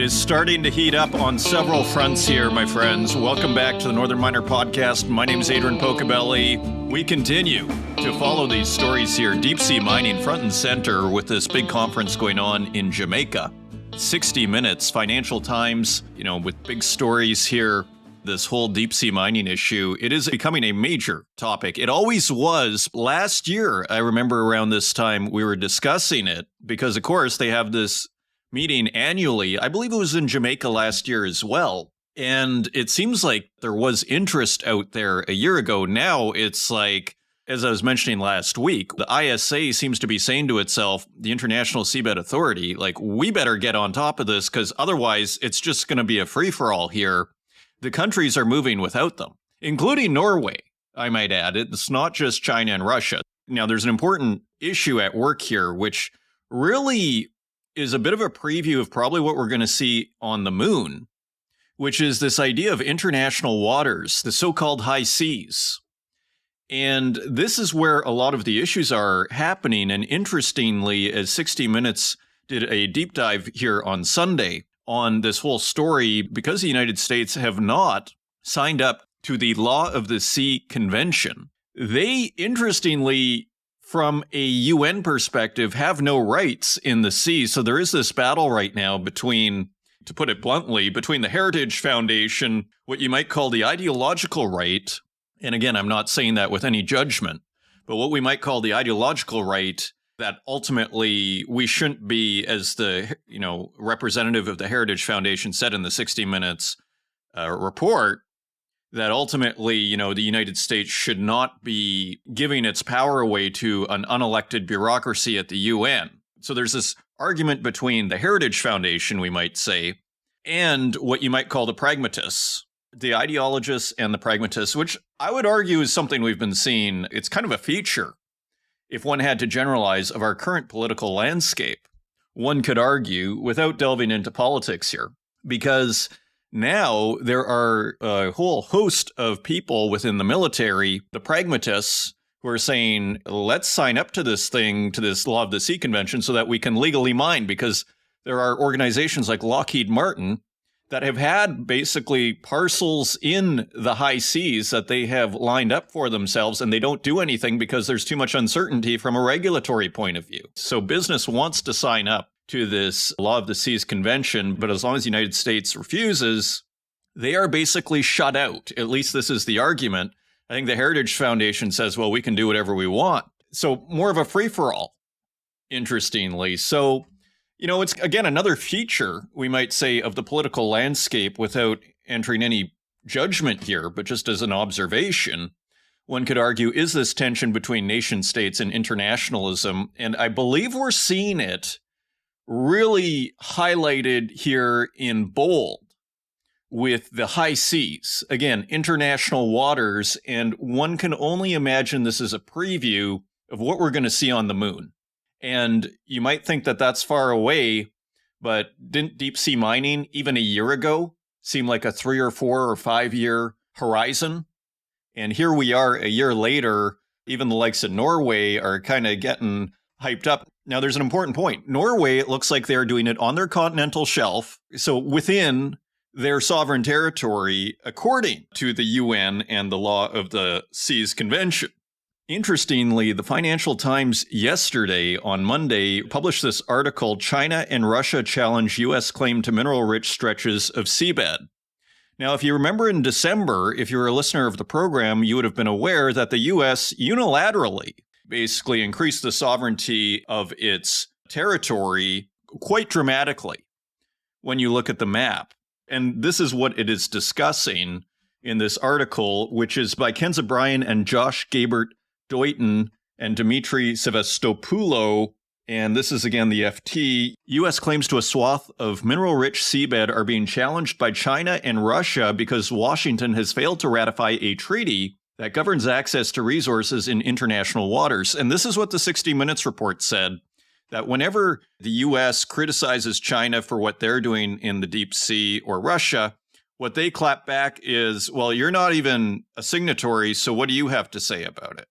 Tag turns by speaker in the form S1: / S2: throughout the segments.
S1: It is starting to heat up on several fronts here, my friends. Welcome back to the Northern Miner Podcast. My name is Adrian Pocobelli. We continue to follow these stories here. Deep sea mining front and center with this big conference going on in Jamaica. 60 Minutes, Financial Times, with big stories here. This whole deep sea mining issue, it is becoming a major topic. It always was. Last year, I remember around this time, we were discussing it because, of course, they have this meeting annually. I believe it was in Jamaica last year as well. And it seems like there was interest out there a year ago. Now it's like, as I was mentioning last week, the ISA seems to be saying to itself, the International Seabed Authority, we better get on top of this because otherwise it's just going to be a free-for-all here. The countries are moving without them, including Norway, I might add. It's not just China and Russia. Now, there's an important issue at work here, which really is a bit of a preview of probably what we're going to see on the moon, which is this idea of international waters, the so-called high seas. And this is where a lot of the issues are happening. And interestingly, as 60 Minutes did a deep dive here on Sunday on this whole story, because the United States have not signed up to the Law of the Sea Convention, they, interestingly, from a UN perspective, have no rights in the sea. So there is this battle right now between, to put it bluntly, between the Heritage Foundation, what you might call the ideological right, and again, I'm not saying that with any judgment, but what we might call the ideological right that ultimately we shouldn't be, as the representative of the Heritage Foundation said in the 60 Minutes report, that ultimately, the United States should not be giving its power away to an unelected bureaucracy at the UN. So there's this argument between the Heritage Foundation, we might say, and what you might call the pragmatists, the ideologists and the pragmatists, which I would argue is something we've been seeing. It's kind of a feature, if one had to generalize, of our current political landscape. One could argue, without delving into politics here, because now there are a whole host of people within the military, the pragmatists, who are saying, let's sign up to this thing, to this Law of the Sea Convention, so that we can legally mine, because there are organizations like Lockheed Martin that have had basically parcels in the high seas that they have lined up for themselves, and they don't do anything because there's too much uncertainty from a regulatory point of view. So business wants to sign up to this Law of the Seas Convention, but as long as the United States refuses, they are basically shut out. At least this is the argument. I think the Heritage Foundation says, well, we can do whatever we want. So more of a free-for-all, interestingly. So, it's, again, another feature, we might say, of the political landscape without entering any judgment here, but just as an observation. One could argue, is this tension between nation states and internationalism? And I believe we're seeing it really highlighted here in bold with the high seas. Again, international waters, and one can only imagine this is a preview of what we're going to see on the moon. And you might think that that's far away, but didn't deep sea mining even a year ago seem like a 3 or 4 or 5 year horizon? And here we are a year later, even the likes of Norway are kind of getting hyped up. Now, there's an important point. Norway, it looks like they're doing it on their continental shelf, so within their sovereign territory, according to the UN and the Law of the Seas Convention. Interestingly, the Financial Times yesterday, on Monday, published this article, China and Russia Challenge U.S. Claim to Mineral-Rich Stretches of Seabed. Now, if you remember in December, if you were a listener of the program, you would have been aware that the U.S. unilaterally basically increased the sovereignty of its territory quite dramatically when you look at the map. And this is what it is discussing in this article, which is by Kenza Bryan and Josh Gabert Deuton and Dimitri Sevastopoulos. And this is, again, the FT. U.S. claims to a swath of mineral-rich seabed are being challenged by China and Russia because Washington has failed to ratify a treaty that governs access to resources in international waters. And this is what the 60 Minutes report said, that whenever the U.S. criticizes China for what they're doing in the deep sea, or Russia, what they clap back is, well, you're not even a signatory, so what do you have to say about it?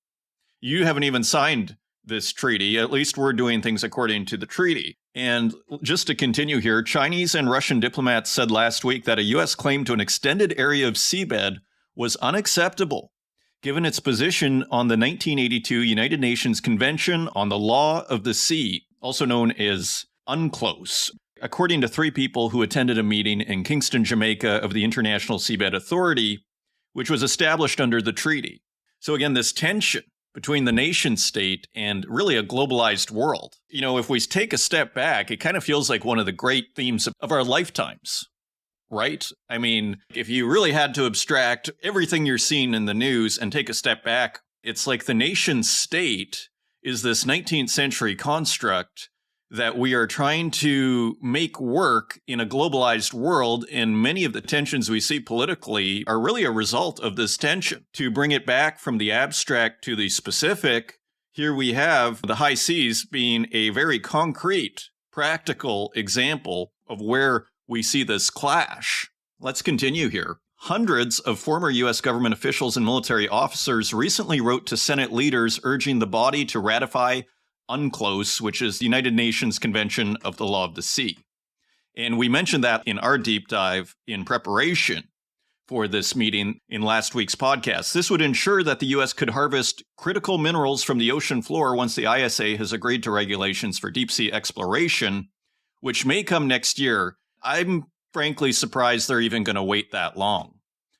S1: You haven't even signed this treaty. At least we're doing things according to the treaty. And just to continue here, Chinese and Russian diplomats said last week that a U.S. claim to an extended area of seabed was unacceptable, given its position on the 1982 United Nations Convention on the Law of the Sea, also known as UNCLOS, according to 3 people who attended a meeting in Kingston, Jamaica of the International Seabed Authority, which was established under the treaty. So again, this tension between the nation state and really a globalized world. If we take a step back, it kind of feels like one of the great themes of our lifetimes, right? I mean, if you really had to abstract everything you're seeing in the news and take a step back, it's like the nation state is this 19th century construct that we are trying to make work in a globalized world, and many of the tensions we see politically are really a result of this tension. To bring it back from the abstract to the specific, here we have the high seas being a very concrete, practical example of where we see this clash. Let's continue here. Hundreds of former U.S. government officials and military officers recently wrote to Senate leaders urging the body to ratify UNCLOS, which is the United Nations Convention of the Law of the Sea. And we mentioned that in our deep dive in preparation for this meeting in last week's podcast. This would ensure that the U.S. could harvest critical minerals from the ocean floor once the ISA has agreed to regulations for deep sea exploration, which may come next year. I'm frankly surprised they're even going to wait that long,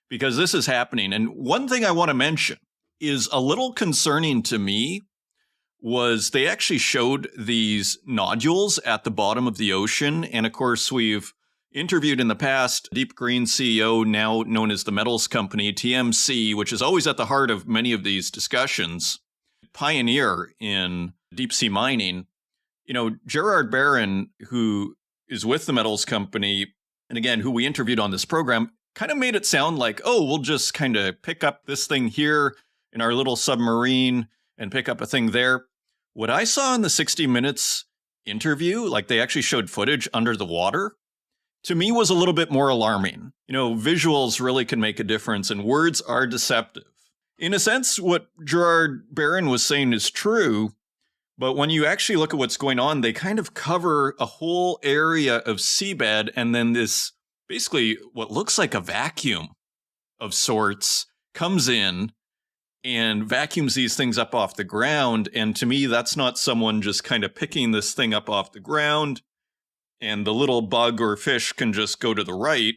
S1: because this is happening. And one thing I want to mention is a little concerning to me was they actually showed these nodules at the bottom of the ocean. And of course, we've interviewed in the past Deep Green CEO, now known as the Metals Company, TMC, which is always at the heart of many of these discussions, pioneer in deep sea mining. Gerard Barron, who is with the Metals Company, and again, who we interviewed on this program, kind of made it sound like, oh, we'll just kind of pick up this thing here in our little submarine and pick up a thing there. What I saw in the 60 Minutes interview, like they actually showed footage under the water, to me was a little bit more alarming. Visuals really can make a difference, and words are deceptive. In a sense, what Gerard Barron was saying is true, but when you actually look at what's going on, they kind of cover a whole area of seabed, and then this basically what looks like a vacuum of sorts comes in and vacuums these things up off the ground. And to me, that's not someone just kind of picking this thing up off the ground and the little bug or fish can just go to the right.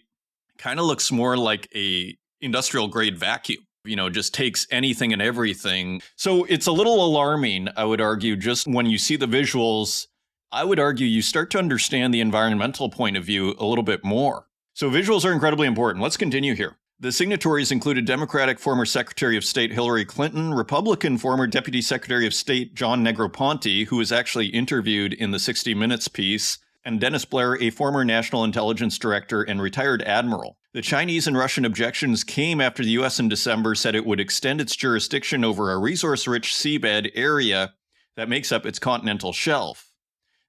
S1: Kind of looks more like a industrial grade vacuum, just takes anything and everything. So it's a little alarming, I would argue, just when you see the visuals. I would argue you start to understand the environmental point of view a little bit more. So visuals are incredibly important. Let's continue here. The signatories included Democratic former Secretary of State Hillary Clinton, Republican former Deputy Secretary of State John Negroponte, who was actually interviewed in the 60 Minutes piece, and Dennis Blair, a former National Intelligence Director and retired admiral. The Chinese and Russian objections came after the U.S. in December said it would extend its jurisdiction over a resource-rich seabed area that makes up its continental shelf.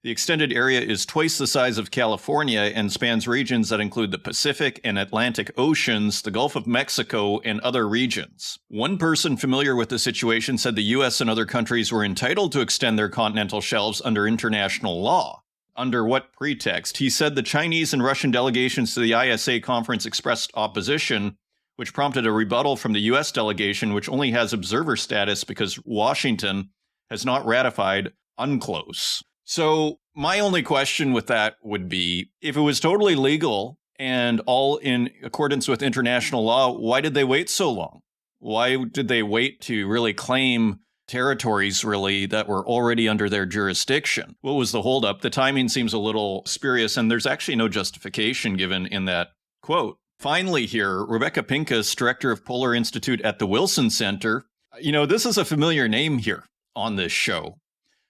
S1: The extended area is twice the size of California and spans regions that include the Pacific and Atlantic Oceans, the Gulf of Mexico, and other regions. One person familiar with the situation said the U.S. and other countries were entitled to extend their continental shelves under international law. Under what pretext? He said the Chinese and Russian delegations to the ISA conference expressed opposition, which prompted a rebuttal from the U.S. delegation, which only has observer status because Washington has not ratified UNCLOS. So my only question with that would be, if it was totally legal and all in accordance with international law, why did they wait so long? Why did they wait to really claim territories really that were already under their jurisdiction? What was the holdup? The timing seems a little spurious, and there's actually no justification given in that quote. Finally here, Rebecca Pincus, director of Polar Institute at the Wilson Center. This is a familiar name here on this show.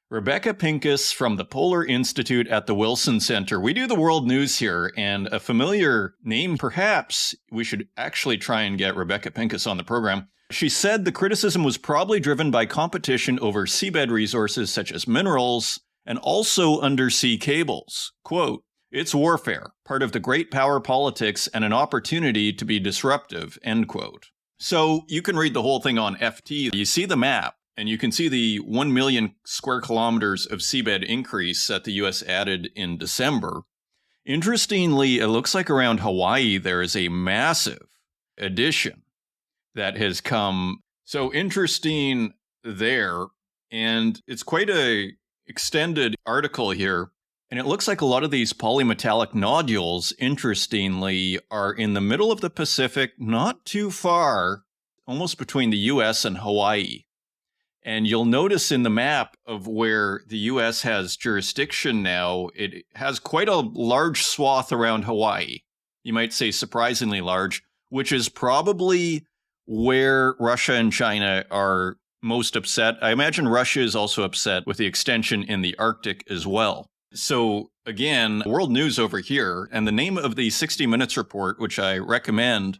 S1: Rebecca Pincus from the Polar Institute at the Wilson Center. We do the world news here, and a familiar name, perhaps we should actually try and get Rebecca Pincus on the program. She said the criticism was probably driven by competition over seabed resources such as minerals and also undersea cables. Quote, "It's warfare, part of the great power politics and an opportunity to be disruptive," end quote. So you can read the whole thing on FT. You see the map. And you can see the 1 million square kilometers of seabed increase that the U.S. added in December. Interestingly, it looks like around Hawaii there is a massive addition that has come. So interesting there. And it's quite a extended article here. And it looks like a lot of these polymetallic nodules, interestingly, are in the middle of the Pacific, not too far, almost between the U.S. and Hawaii. And you'll notice in the map of where the U.S. has jurisdiction now, it has quite a large swath around Hawaii. You might say surprisingly large, which is probably where Russia and China are most upset. I imagine Russia is also upset with the extension in the Arctic as well. So again, world news over here, and the name of the 60 Minutes report, which I recommend,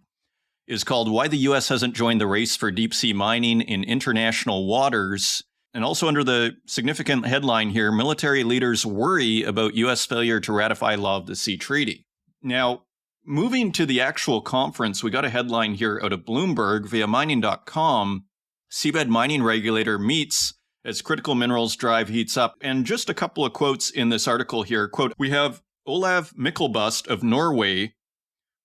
S1: is called Why the U.S. Hasn't Joined the Race for Deep Sea Mining in International Waters. And also under the significant headline here, military leaders worry about U.S. failure to ratify Law of the Sea Treaty. Now, moving to the actual conference, we got a headline here out of Bloomberg via mining.com. Seabed mining regulator meets as critical minerals drive heats up. And just a couple of quotes in this article here. Quote, we have Olav Myklebust of Norway,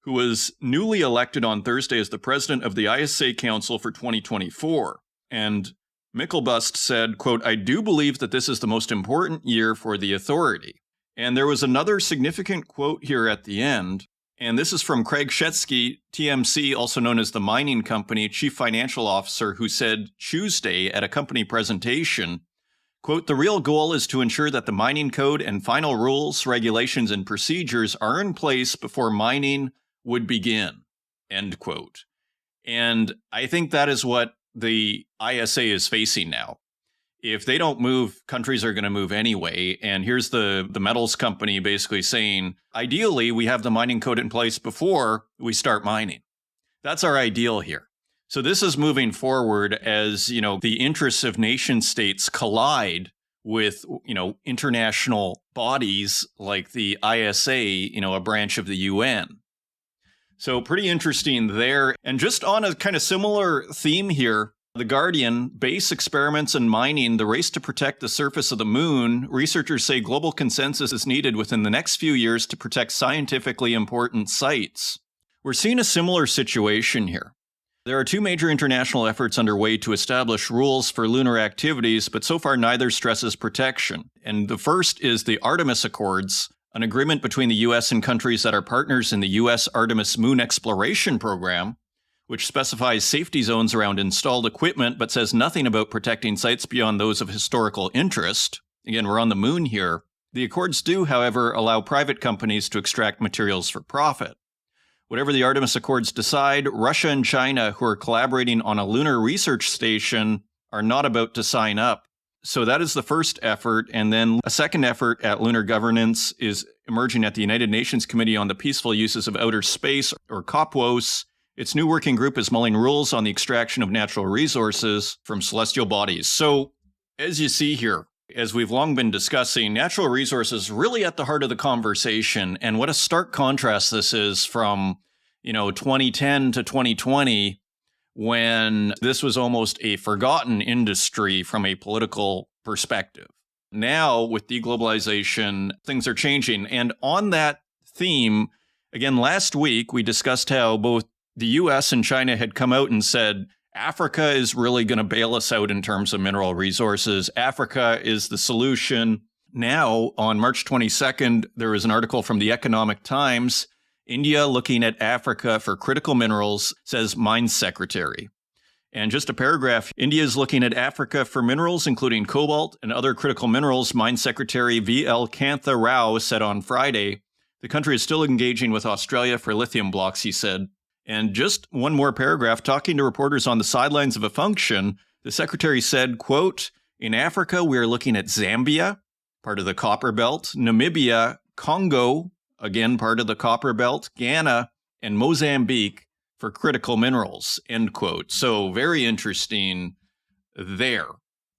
S1: who was newly elected on Thursday as the president of the ISA Council for 2024. And Myklebust said, quote, I do believe that this is the most important year for the authority. And there was another significant quote here at the end. And this is from Craig Shetsky, TMC, also known as the mining company, chief financial officer, who said Tuesday at a company presentation, quote, the real goal is to ensure that the mining code and final rules, regulations, and procedures are in place before mining would begin, end quote. And I think that is what the ISA is facing now. If they don't move, countries are going to move anyway. And here's the metals company basically saying, ideally, we have the mining code in place before we start mining. That's our ideal here. So this is moving forward as, the interests of nation states collide with, international bodies like the ISA, a branch of the UN. So pretty interesting there. And just on a kind of similar theme here, The Guardian, base experiments in mining, the race to protect the surface of the moon. Researchers say global consensus is needed within the next few years to protect scientifically important sites. We're seeing a similar situation here. There are two major international efforts underway to establish rules for lunar activities, but so far neither stresses protection. And the first is the Artemis Accords, an agreement between the U.S. and countries that are partners in the U.S. Artemis Moon Exploration Program, which specifies safety zones around installed equipment, but says nothing about protecting sites beyond those of historical interest. Again, we're on the moon here. The accords do, however, allow private companies to extract materials for profit. Whatever the Artemis Accords decide, Russia and China, who are collaborating on a lunar research station, are not about to sign up. So that is the first effort. And then a second effort at lunar governance is emerging at the United Nations Committee on the Peaceful Uses of Outer Space, or COPWOS. Its new working group is mulling rules on the extraction of natural resources from celestial bodies. So, as you see here, as we've long been discussing, natural resources really at the heart of the conversation. And what a stark contrast this is from, 2010 to 2020, when this was almost a forgotten industry from a political perspective. Now, with deglobalization, things are changing. And on that theme, again, last week, we discussed how both the U.S. and China had come out and said, Africa is really going to bail us out in terms of mineral resources. Africa is the solution. Now, on March 22nd, there was an article from the Economic Times. India looking at Africa for critical minerals, says Mines Secretary. And just a paragraph, India is looking at Africa for minerals, including cobalt and other critical minerals, Mines Secretary V.L. Kantha Rao said on Friday. The country is still engaging with Australia for lithium blocks, he said. And just one more paragraph, talking to reporters on the sidelines of a function, the secretary said, quote, in Africa, we are looking at Zambia, part of the Copper Belt, Namibia, Congo, again, part of the Copper Belt, Ghana, and Mozambique for critical minerals, end quote. So very interesting there.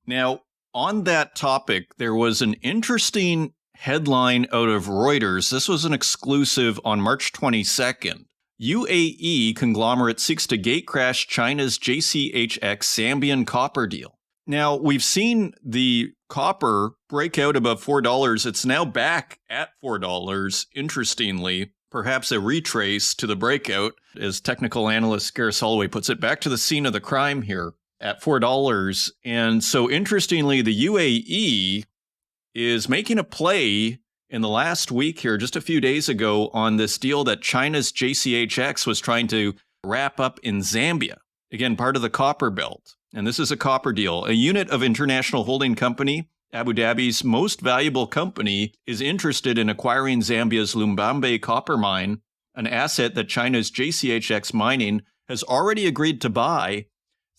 S1: Now, on that topic, there was an interesting headline out of Reuters. This was an exclusive on March 22nd. UAE conglomerate seeks to gatecrash China's JCHX Zambian copper deal. Now, we've seen the copper break out above $4. It's now back at $4, interestingly. Perhaps a retrace to the breakout, as technical analyst Gareth Holloway puts it, back to the scene of the crime here at $4. And so interestingly, the UAE is making a play in the last week here, just a few days ago, on this deal that China's JCHX was trying to wrap up in Zambia. Again, part of the copper belt. And this is a copper deal. A unit of international holding company, Abu Dhabi's most valuable company, is interested in acquiring Zambia's Lumbambe copper mine, an asset that China's JCHX Mining has already agreed to buy.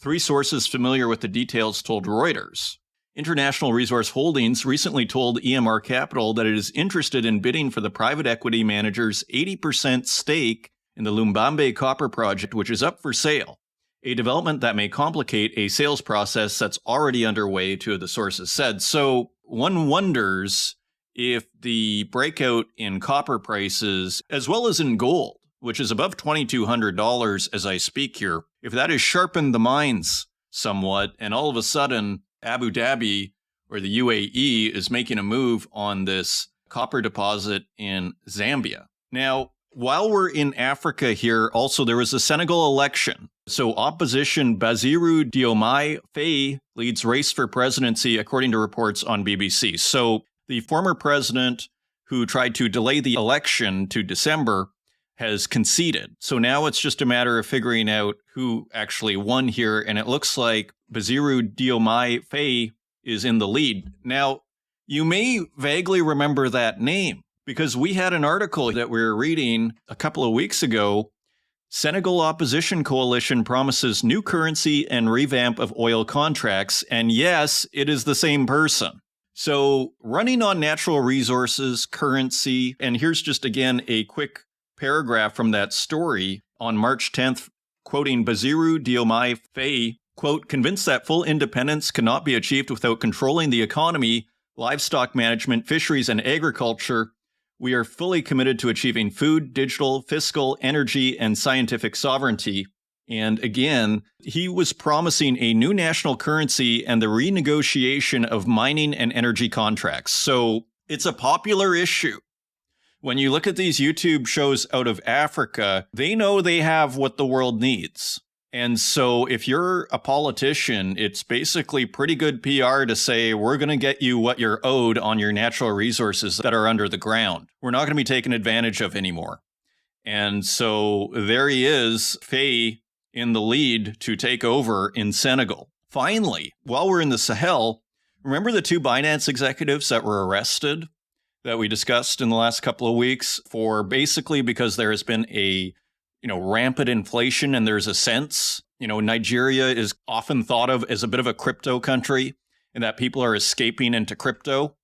S1: Three sources familiar with the details told Reuters. International Resource Holdings recently told EMR Capital that it is interested in bidding for the private equity manager's 80% stake in the Lumbambe copper project, which is up for sale. A development that may complicate a sales process that's already underway, two of the sources said. So one wonders if the breakout in copper prices, as well as in gold, which is above $2,200 as I speak here, if that has sharpened the minds somewhat, and all of a sudden Abu Dhabi or the UAE is making a move on this copper deposit in Zambia. Now, while we're in Africa here, also there was a Senegal election. So opposition Bassirou Diomaye Faye leads race for presidency, according to reports on BBC. So the former president who tried to delay the election to December has conceded. So now it's just a matter of figuring out who actually won here. And it looks like Bassirou Diomaye Faye is in the lead. Now, you may vaguely remember that name, because we had an article that we were reading a couple of weeks ago. Senegal opposition coalition promises new currency and revamp of oil contracts. And yes, it is the same person. So running on natural resources, currency, and here's just again a quick paragraph from that story on March 10th, quoting Bassirou Diomaye Faye, quote, convinced that full independence cannot be achieved without controlling the economy, livestock management, fisheries, and agriculture. We are fully committed to achieving food, digital, fiscal, energy, and scientific sovereignty. And again, he was promising a new national currency and the renegotiation of mining and energy contracts. So it's a popular issue. When you look at these YouTube shows out of Africa, they know they have what the world needs. And so if you're a politician, it's basically pretty good PR to say, we're going to get you what you're owed on your natural resources that are under the ground. We're not going to be taken advantage of anymore. And so there he is, Faye, in the lead to take over in Senegal. Finally, while we're in the Sahel, remember the two Binance executives that were arrested that we discussed in the last couple of weeks for basically because there has been a rampant inflation, and there's a sense, Nigeria is often thought of as a bit of a crypto country and that people are escaping into crypto.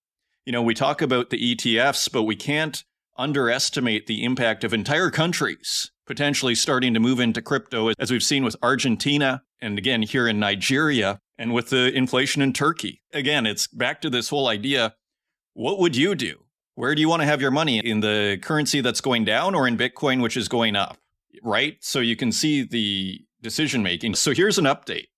S1: We talk about the ETFs, but we can't underestimate the impact of entire countries potentially starting to move into crypto, as we've seen with Argentina and again here in Nigeria and with the inflation in Turkey. Again, it's back to this whole idea. What would you do? Where do you want to have your money? In the currency that's going down or in Bitcoin, which is going up? Right? So you can see the decision making. So here's an update.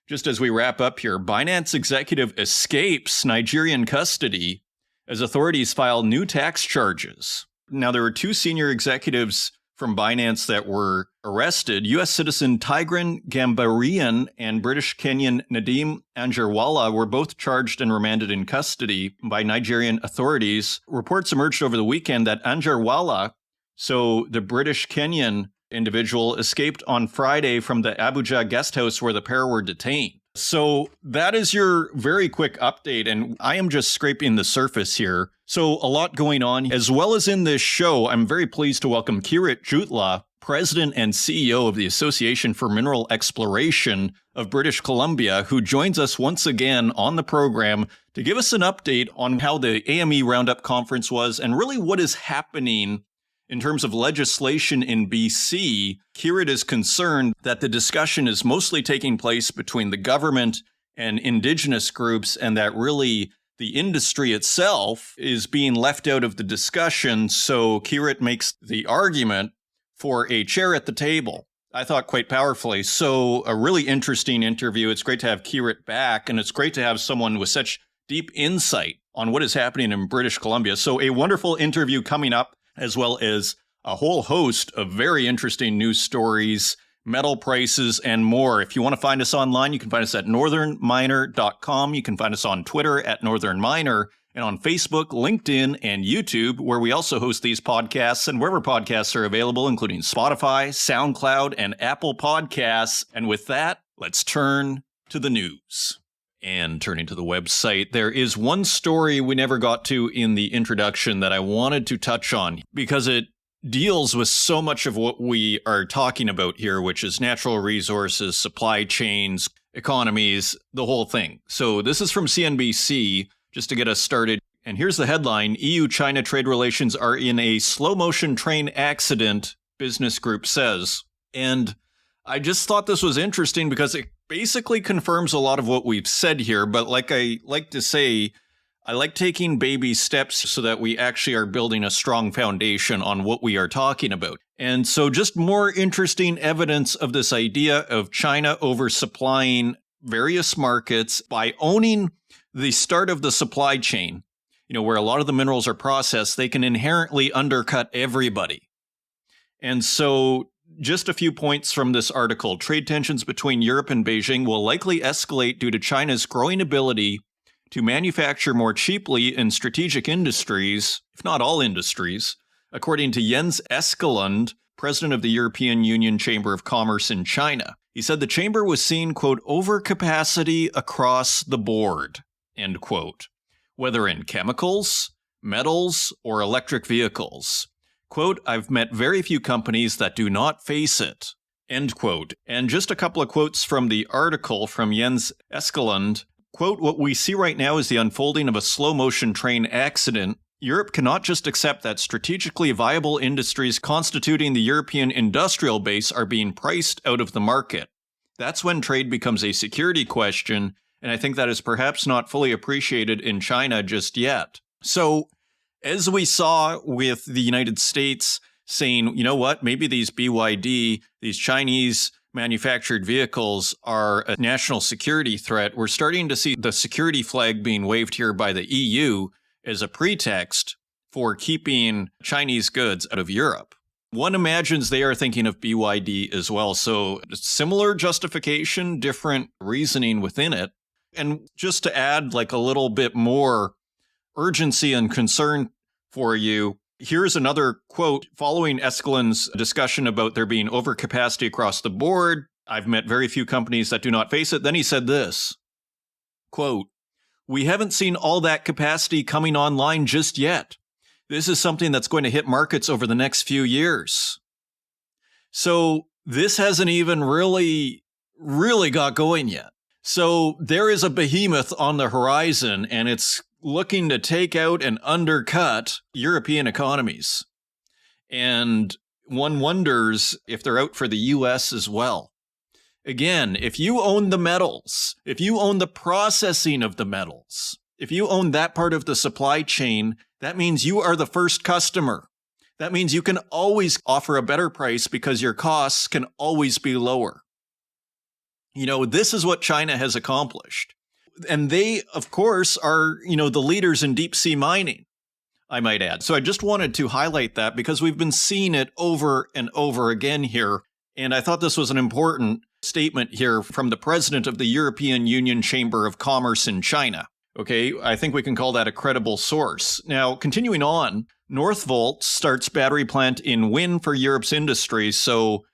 S1: Just as we wrap up here, Binance executive escapes Nigerian custody as authorities file new tax charges. Now, there were two senior executives from Binance that were arrested. U.S. citizen Tigran Gambarian and British Kenyan Nadeem Anjarwalla were both charged and remanded in custody by Nigerian authorities. Reports emerged over the weekend that Anjarwalla, so the British Kenyan individual, escaped on Friday from the Abuja guest house where the pair were detained. So that is your very quick update, and I am just scraping the surface here. So a lot going on. As well as in this show, I'm very pleased to welcome Keerit Jutla, President and CEO of the Association for Mineral Exploration of British Columbia, who joins us once again on the program to give us an update on how the AME Roundup conference was and really what is happening in terms of legislation in BC. Keerit is concerned that the discussion is mostly taking place between the government and Indigenous groups, and that really the industry itself is being left out of the discussion. So Keerit makes the argument for a chair at the table. I thought quite powerfully. So a really interesting interview. It's great to have Keerit back, and it's great to have someone with such deep insight on what is happening in British Columbia. So a wonderful interview coming up, as well as a whole host of very interesting news stories, metal prices, and more. If you want to find us online, you can find us at northernminer.com. You can find us on Twitter at northernminer, and on Facebook, LinkedIn, and YouTube, where we also host these podcasts and wherever podcasts are available, including Spotify, SoundCloud, and Apple Podcasts. And with that, let's turn to the news. And turning to the website, there is one story we never got to in the introduction that I wanted to touch on because it deals with so much of what we are talking about here, which is natural resources, supply chains, economies, the whole thing. So this is from CNBC, just to get us started. And here's the headline: EU-China trade relations are in a slow-motion train accident, business group says. And I just thought this was interesting because it basically confirms a lot of what we've said here. But like I like to say, I like taking baby steps so that we actually are building a strong foundation on what we are talking about. And so just more interesting evidence of this idea of China oversupplying various markets by owning the start of the supply chain, where a lot of the minerals are processed. They can inherently undercut everybody. And so just a few points from this article. Trade tensions between Europe and Beijing will likely escalate due to China's growing ability to manufacture more cheaply in strategic industries, if not all industries, according to Jens Eskelund, president of the European Union Chamber of Commerce in China. He said the chamber was seeing, quote, overcapacity across the board, end quote, whether in chemicals, metals, or electric vehicles. Quote, I've met very few companies that do not face it, end quote. And just a couple of quotes from the article from Jens Eskelund. Quote, what we see right now is the unfolding of a slow-motion train accident. Europe cannot just accept that strategically viable industries constituting the European industrial base are being priced out of the market. That's when trade becomes a security question, and I think that is perhaps not fully appreciated in China just yet. So, as we saw with the United States saying, you know what, maybe these BYD, these Chinese manufactured vehicles are a national security threat, we're starting to see the security flag being waved here by the EU as a pretext for keeping Chinese goods out of Europe. One imagines they are thinking of BYD as well. So similar justification, different reasoning within it. And just to add like a little bit more urgency and concern for you, here's another quote following Eskelund's discussion about there being overcapacity across the board. I've met very few companies that do not face it. Then he said this, quote, we haven't seen all that capacity coming online just yet. This is something that's going to hit markets over the next few years. So this hasn't even really got going yet. So there is a behemoth on the horizon, and it's looking to take out and undercut European economies. And one wonders if they're out for the US as well. Again, if you own the metals, if you own the processing of the metals, if you own that part of the supply chain, that means you are the first customer. That means you can always offer a better price because your costs can always be lower. This is what China has accomplished. And they, of course, are, the leaders in deep sea mining, I might add. So I just wanted to highlight that because we've been seeing it over and over again here. And I thought this was an important statement here from the president of the European Union Chamber of Commerce in China. Okay, I think we can call that a credible source. Now, continuing on, Northvolt starts battery plant in win for Europe's industry. So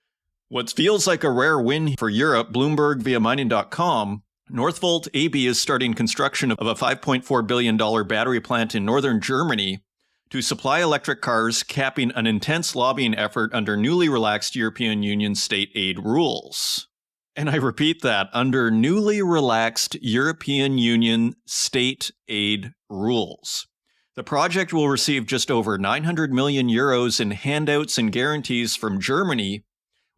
S1: what feels like a rare win for Europe, Bloomberg via mining.com, Northvolt AB is starting construction of a $5.4 billion battery plant in northern Germany to supply electric cars, capping an intense lobbying effort under newly relaxed European Union state aid rules. And I repeat that, under newly relaxed European Union state aid rules. The project will receive just over 900 million euros in handouts and guarantees from Germany,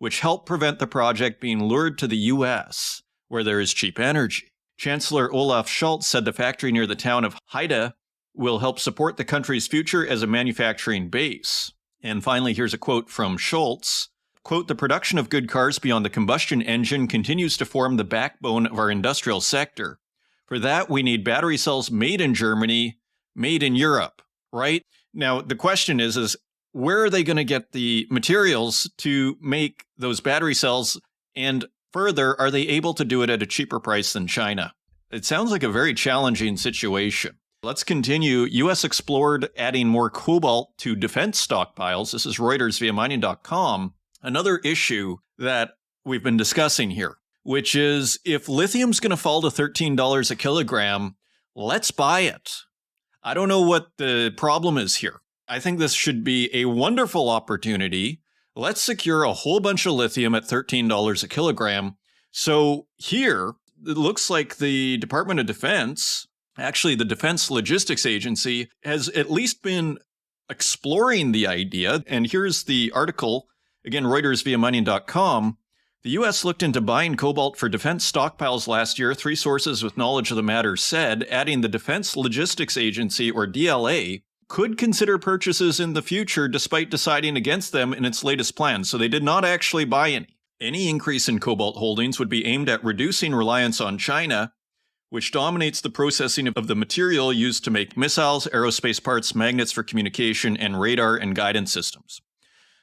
S1: which help prevent the project being lured to the US, where there is cheap energy. Chancellor Olaf Scholz said the factory near the town of Heide will help support the country's future as a manufacturing base. And finally, here's a quote from Scholz. quote, "The production of good cars beyond the combustion engine continues to form the backbone of our industrial sector. For that, we need battery cells made in Germany, made in Europe," right? Now, the question is where are they going to get the materials to make those battery cells? And further, are they able to do it at a cheaper price than China? It sounds like a very challenging situation. Let's continue. U.S. explored adding more cobalt to defense stockpiles. This is Reuters via mining.com. Another issue that we've been discussing here, which is if lithium's going to fall to $13 a kilogram, let's buy it. I don't know what the problem is here. I think this should be a wonderful opportunity. Let's secure a whole bunch of lithium at $13 a kilogram. So here, it looks like the Department of Defense, actually the Defense Logistics Agency, has at least been exploring the idea. And here's the article, again, Reuters via mining.com. The U.S. looked into buying cobalt for defense stockpiles last year, three sources with knowledge of the matter said, adding the Defense Logistics Agency, or DLA, could consider purchases in the future despite deciding against them in its latest plans. So they did not actually buy any. Any increase in cobalt holdings would be aimed at reducing reliance on China, which dominates the processing of the material used to make missiles, aerospace parts, magnets for communication, and radar and guidance systems.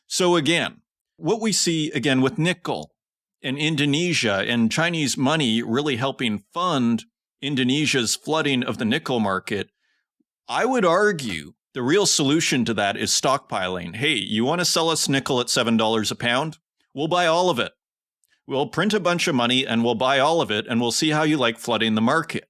S1: So again, what we see again with nickel and Indonesia and Chinese money really helping fund Indonesia's flooding of the nickel market, I would argue the real solution to that is stockpiling. Hey, you want to sell us nickel at $7 a pound? We'll buy all of it. We'll print a bunch of money and we'll buy all of it and we'll see how you like flooding the market.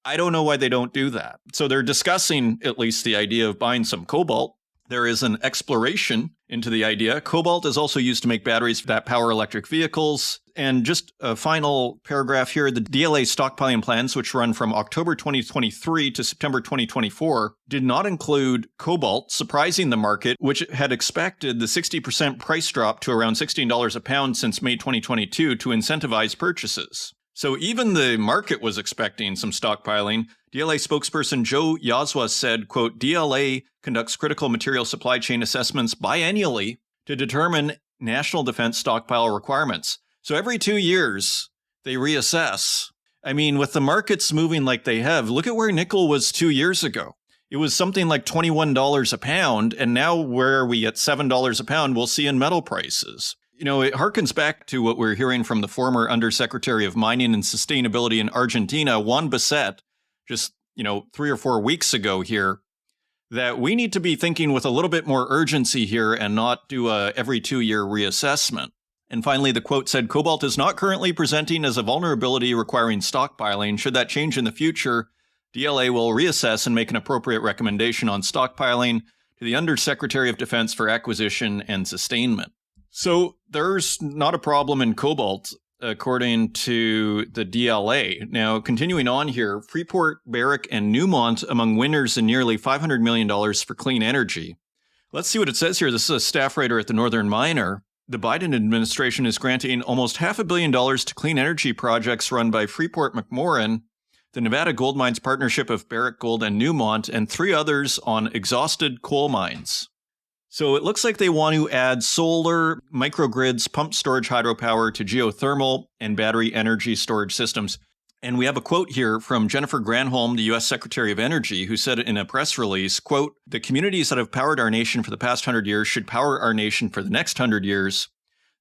S1: I don't know why they don't do that. So they're discussing at least the idea of buying some cobalt. There is an exploration into the idea. Cobalt is also used to make batteries that power electric vehicles. And just a final paragraph here, the DLA stockpiling plans, which run from October 2023 to September 2024, did not include cobalt, surprising the market, which had expected the 60% price drop to around $16 a pound since May 2022 to incentivize purchases. So even the market was expecting some stockpiling. DLA spokesperson Joe Yazwa said, quote, DLA conducts critical material supply chain assessments biennially to determine national defense stockpile requirements. So every 2 years, they reassess. I mean, with the markets moving like they have, look at where nickel was 2 years ago. It was something like $21 a pound, and now where are we at $7 a pound? We'll see in metal prices. You know, it harkens back to what we're hearing from the former Undersecretary of Mining and Sustainability in Argentina, Juan Basset, just, 3 or 4 weeks ago here, that we need to be thinking with a little bit more urgency here and not do a every 2-year reassessment. And finally, the quote said, cobalt is not currently presenting as a vulnerability requiring stockpiling. Should that change in the future, DLA will reassess and make an appropriate recommendation on stockpiling to the Undersecretary of Defense for Acquisition and Sustainment. So there's not a problem in cobalt, according to the DLA. Now, continuing on here, Freeport, Barrick, and Newmont among winners in nearly $500 million for clean energy. Let's see what it says here. This is a staff writer at the Northern Miner. The Biden administration is granting almost $500 million to clean energy projects run by Freeport-McMoRan, the Nevada Gold Mines partnership of Barrick Gold and Newmont, and 3 others on exhausted coal mines. So it looks like they want to add solar, microgrids, pumped storage hydropower to geothermal and battery energy storage systems. And we have a quote here from Jennifer Granholm, the U.S. Secretary of Energy, who said in a press release, quote, the communities that have powered our nation for the past 100 years should power our nation for the next 100 years.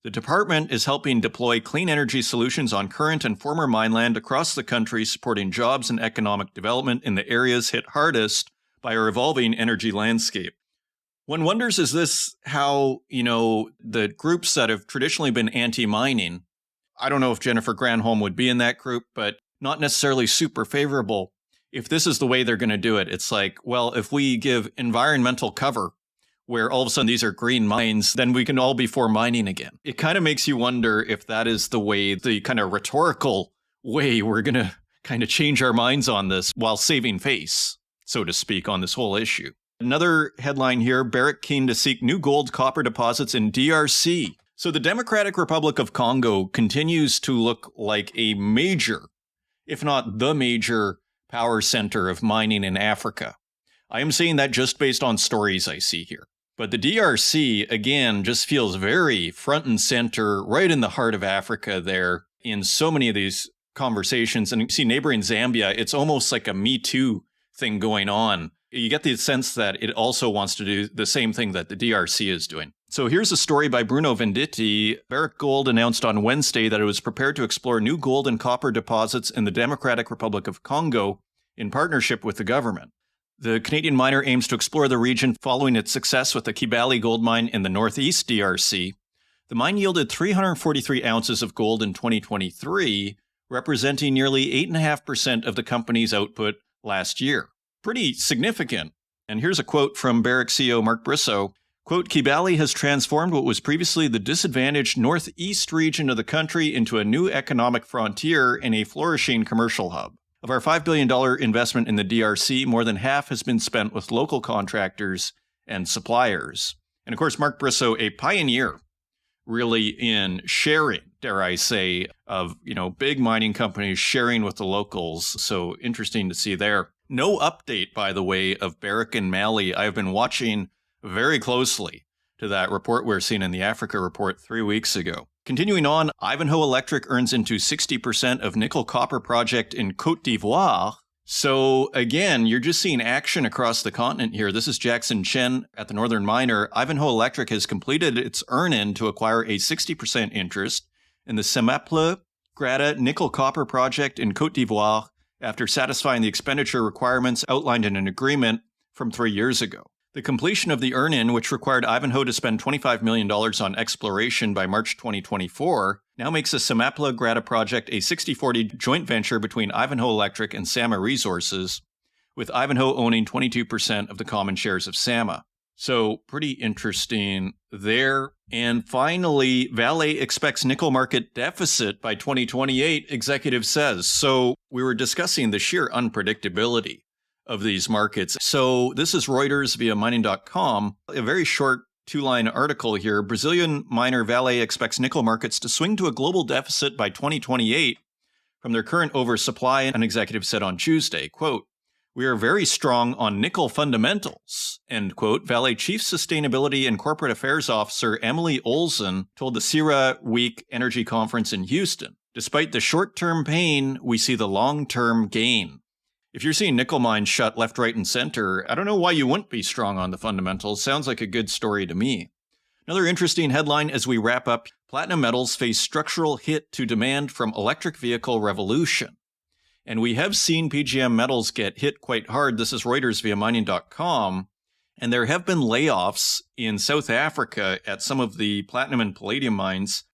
S1: The department is helping deploy clean energy solutions on current and former mine land across the country, supporting jobs and economic development in the areas hit hardest by our evolving energy landscape. One wonders, is this how, the groups that have traditionally been anti-mining, I don't know if Jennifer Granholm would be in that group, but not necessarily super favorable. If this is the way they're going to do it, it's like, well, if we give environmental cover where all of a sudden these are green mines, then we can all be for mining again. It kind of makes you wonder if that is the way, the kind of rhetorical way we're going to kind of change our minds on this while saving face, so to speak, on this whole issue. Another headline here, Barrick keen to seek new gold copper deposits in DRC. So the Democratic Republic of Congo continues to look like a major, if not the major, power center of mining in Africa. I am saying that just based on stories I see here. But the DRC, again, just feels very front and center, right in the heart of Africa there in so many of these conversations. And you see neighboring Zambia, it's almost like a Me Too thing going on. You get the sense that it also wants to do the same thing that the DRC is doing. So here's a story by Bruno Venditti. Barrick Gold announced on Wednesday that it was prepared to explore new gold and copper deposits in the Democratic Republic of Congo in partnership with the government. The Canadian miner aims to explore the region following its success with the Kibali gold mine in the northeast DRC. The mine yielded 343 ounces of gold in 2023, representing nearly 8.5% of the company's output last year. Pretty significant. And here's a quote from Barrick CEO Mark Bristow. Quote, Kibali has transformed what was previously the disadvantaged northeast region of the country into a new economic frontier and a flourishing commercial hub. Of our $5 billion investment in the DRC, more than half has been spent with local contractors and suppliers. And of course, Mark Bristow, a pioneer really in sharing, dare I say, of, big mining companies sharing with the locals. So interesting to see there. No update, by the way, of Barrick and Mali. I've been watching very closely to that report we're seeing in the Africa report 3 weeks ago. Continuing on, Ivanhoe Electric earns into 60% of nickel copper project in Côte d'Ivoire. So again, you're just seeing action across the continent here. This is Jackson Chen at the Northern Miner. Ivanhoe Electric has completed its earn-in to acquire a 60% interest in the Semaple Grata nickel copper project in Côte d'Ivoire after satisfying the expenditure requirements outlined in an agreement from 3 years ago. The completion of the earn-in, which required Ivanhoe to spend $25 million on exploration by March 2024, now makes the Semaple Grata project a 60-40 joint venture between Ivanhoe Electric and Sama Resources, with Ivanhoe owning 22% of the common shares of Sama. So pretty interesting there. And finally, Vale expects nickel market deficit by 2028, executive says. So we were discussing the sheer unpredictability of these markets. So this is Reuters via mining.com, a very short 2-line article here. Brazilian miner Vale expects nickel markets to swing to a global deficit by 2028 from their current oversupply, an executive said on Tuesday. Quote, we are very strong on nickel fundamentals, end quote. Vale Chief Sustainability and Corporate Affairs Officer Emily Olsen told the CIRA Week Energy Conference in Houston. Despite the short-term pain, we see the long-term gain. If you're seeing nickel mines shut left, right, and center, I don't know why you wouldn't be strong on the fundamentals. Sounds like a good story to me. Another interesting headline as we wrap up, platinum metals face structural hit to demand from electric vehicle revolution. And we have seen PGM metals get hit quite hard. This is Reuters via mining.com. And there have been layoffs in South Africa at some of the platinum and palladium mines.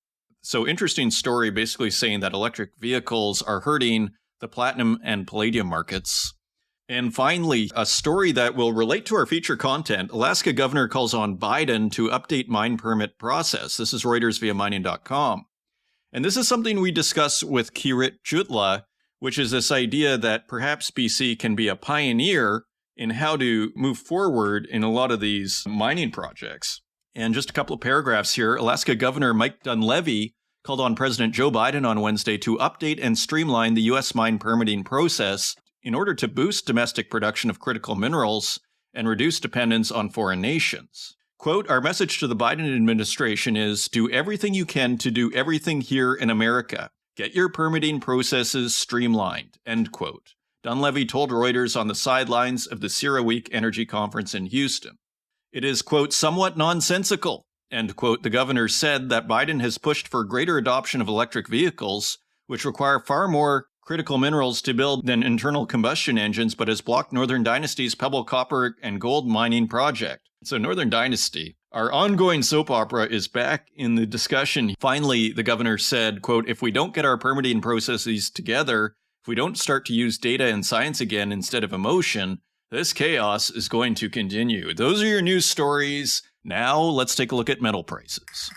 S1: So interesting story basically saying that electric vehicles are hurting the platinum and palladium markets. And finally, a story that will relate to our feature content. Alaska governor calls on Biden to update mine permit process. This is Reuters via mining.com. And this is something we discuss with Keerit Jutla, which is this idea that perhaps BC can be a pioneer in how to move forward in a lot of these mining projects. And just a couple of paragraphs here. Alaska Governor Mike Dunleavy called on President Joe Biden on Wednesday to update and streamline the U.S. mine permitting process in order to boost domestic production of critical minerals and reduce dependence on foreign nations. Quote, our message to the Biden administration is do everything you can to do everything here in America. Get your permitting processes streamlined, end quote. Dunleavy told Reuters on the sidelines of the CIRA Week Energy Conference in Houston. It is, quote, somewhat nonsensical, end quote. The governor said that Biden has pushed for greater adoption of electric vehicles, which require far more critical minerals to build than internal combustion engines, but has blocked Northern Dynasty's Pebble copper and gold mining project. So Northern Dynasty, our ongoing soap opera, is back in the discussion. Finally, the governor said, quote, if we don't get our permitting processes together, if we don't start to use data and science again instead of emotion, this chaos is going to continue. Those are your news stories. Now let's take a look at metal prices.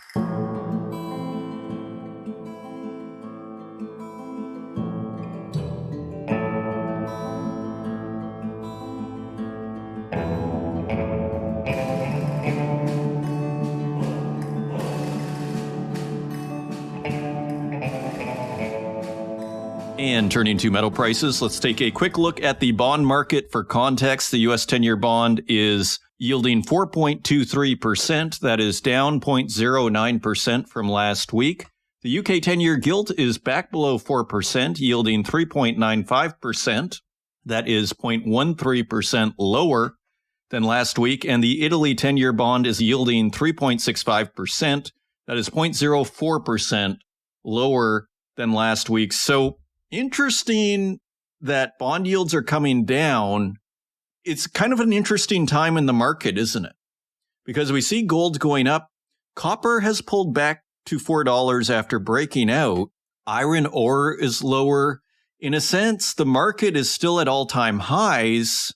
S1: And turning to metal prices, let's take a quick look at the bond market for context. The U.S. 10-year bond is yielding 4.23%. That is down 0.09% from last week. The UK 10-year gilt is back below 4%, yielding 3.95%. That is 0.13% lower than last week. And the Italy 10-year bond is yielding 3.65%. That is 0.04% lower than last week. So interesting that bond yields are coming down. It's kind of an interesting time in the market, isn't it? Because we see gold going up. Copper has pulled back to $4 after breaking out. Iron ore is lower. In a sense, the market is still at all-time highs,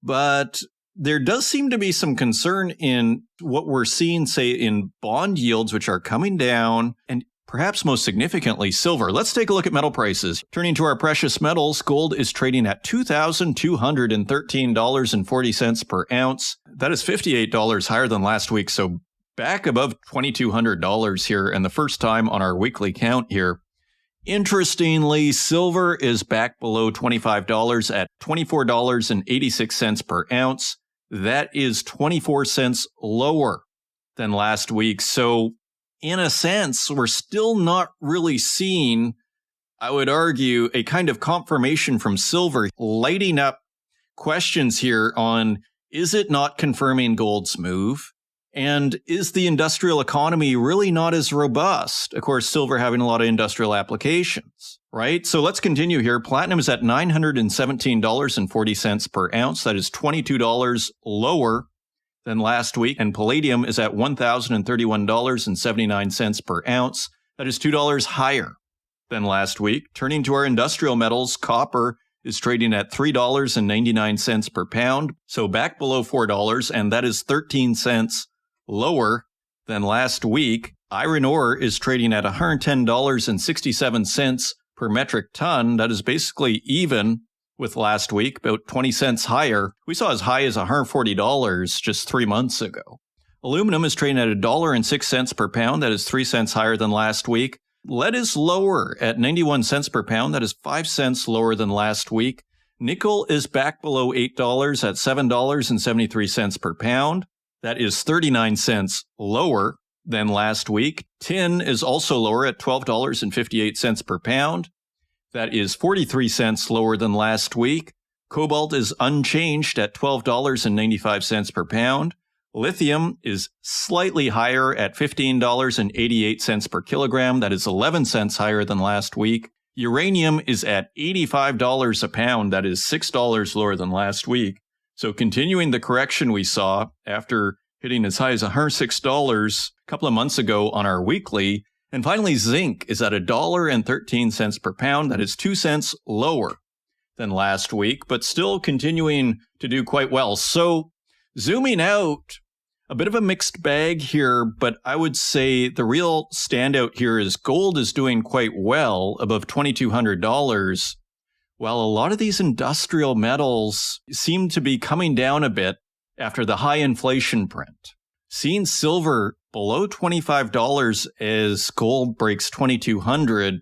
S1: but there does seem to be some concern in what we're seeing, say, in bond yields, which are coming down, and perhaps most significantly, silver. Let's take a look at metal prices. Turning to our precious metals, gold is trading at $2,213.40 per ounce. That is $58 higher than last week, so back above $2,200 here, and the first time on our weekly count here. Interestingly, silver is back below $25 at $24.86 per ounce. That is 24 cents lower than last week. So in a sense, we're still not really seeing, I would argue, a kind of confirmation from silver, lighting up questions here on, is it not confirming gold's move? And is the industrial economy really not as robust? Of course, silver having a lot of industrial applications, right? So let's continue here. Platinum is at $917.40 per ounce. That is $22 lower than last week. And palladium is at $1,031.79 per ounce. That is $2 higher than last week. Turning to our industrial metals, copper is trading at $3.99 per pound. So back below $4, and that is 13 cents lower than last week. Iron ore is trading at $110.67 per metric ton. That is basically even with last week, about 20 cents higher. We saw as high as $140 just 3 months ago. Aluminum is trading at $1.06 per pound. That is 3 cents higher than last week. Lead is lower at 91 cents per pound. That is 5 cents lower than last week. Nickel is back below $8 at $7.73 per pound. That is 39 cents lower than last week. Tin is also lower at $12.58 per pound. That is 43 cents lower than last week. Cobalt is unchanged at $12.95 per pound. Lithium is slightly higher at $15.88 per kilogram. That is 11 cents higher than last week. Uranium is at $85 a pound. That is $6 lower than last week. So continuing the correction we saw after hitting as high as $106 a couple of months ago on our weekly. And finally, zinc is at $1.13 per pound. That is 2 cents lower than last week, but still continuing to do quite well. So zooming out, a bit of a mixed bag here, but I would say the real standout here is gold is doing quite well, above $2,200, while a lot of these industrial metals seem to be coming down a bit after the high inflation print. Seeing silver below $25 as gold breaks $2,200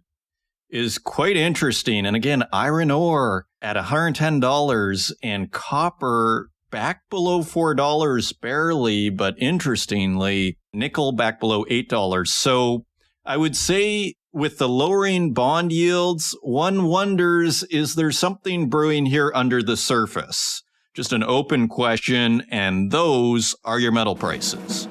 S1: is quite interesting. And again, iron ore at $110 and copper back below $4 barely, but interestingly, nickel back below $8. So I would say with the lowering bond yields, one wonders, is there something brewing here under the surface? Just an open question, and those are your metal prices.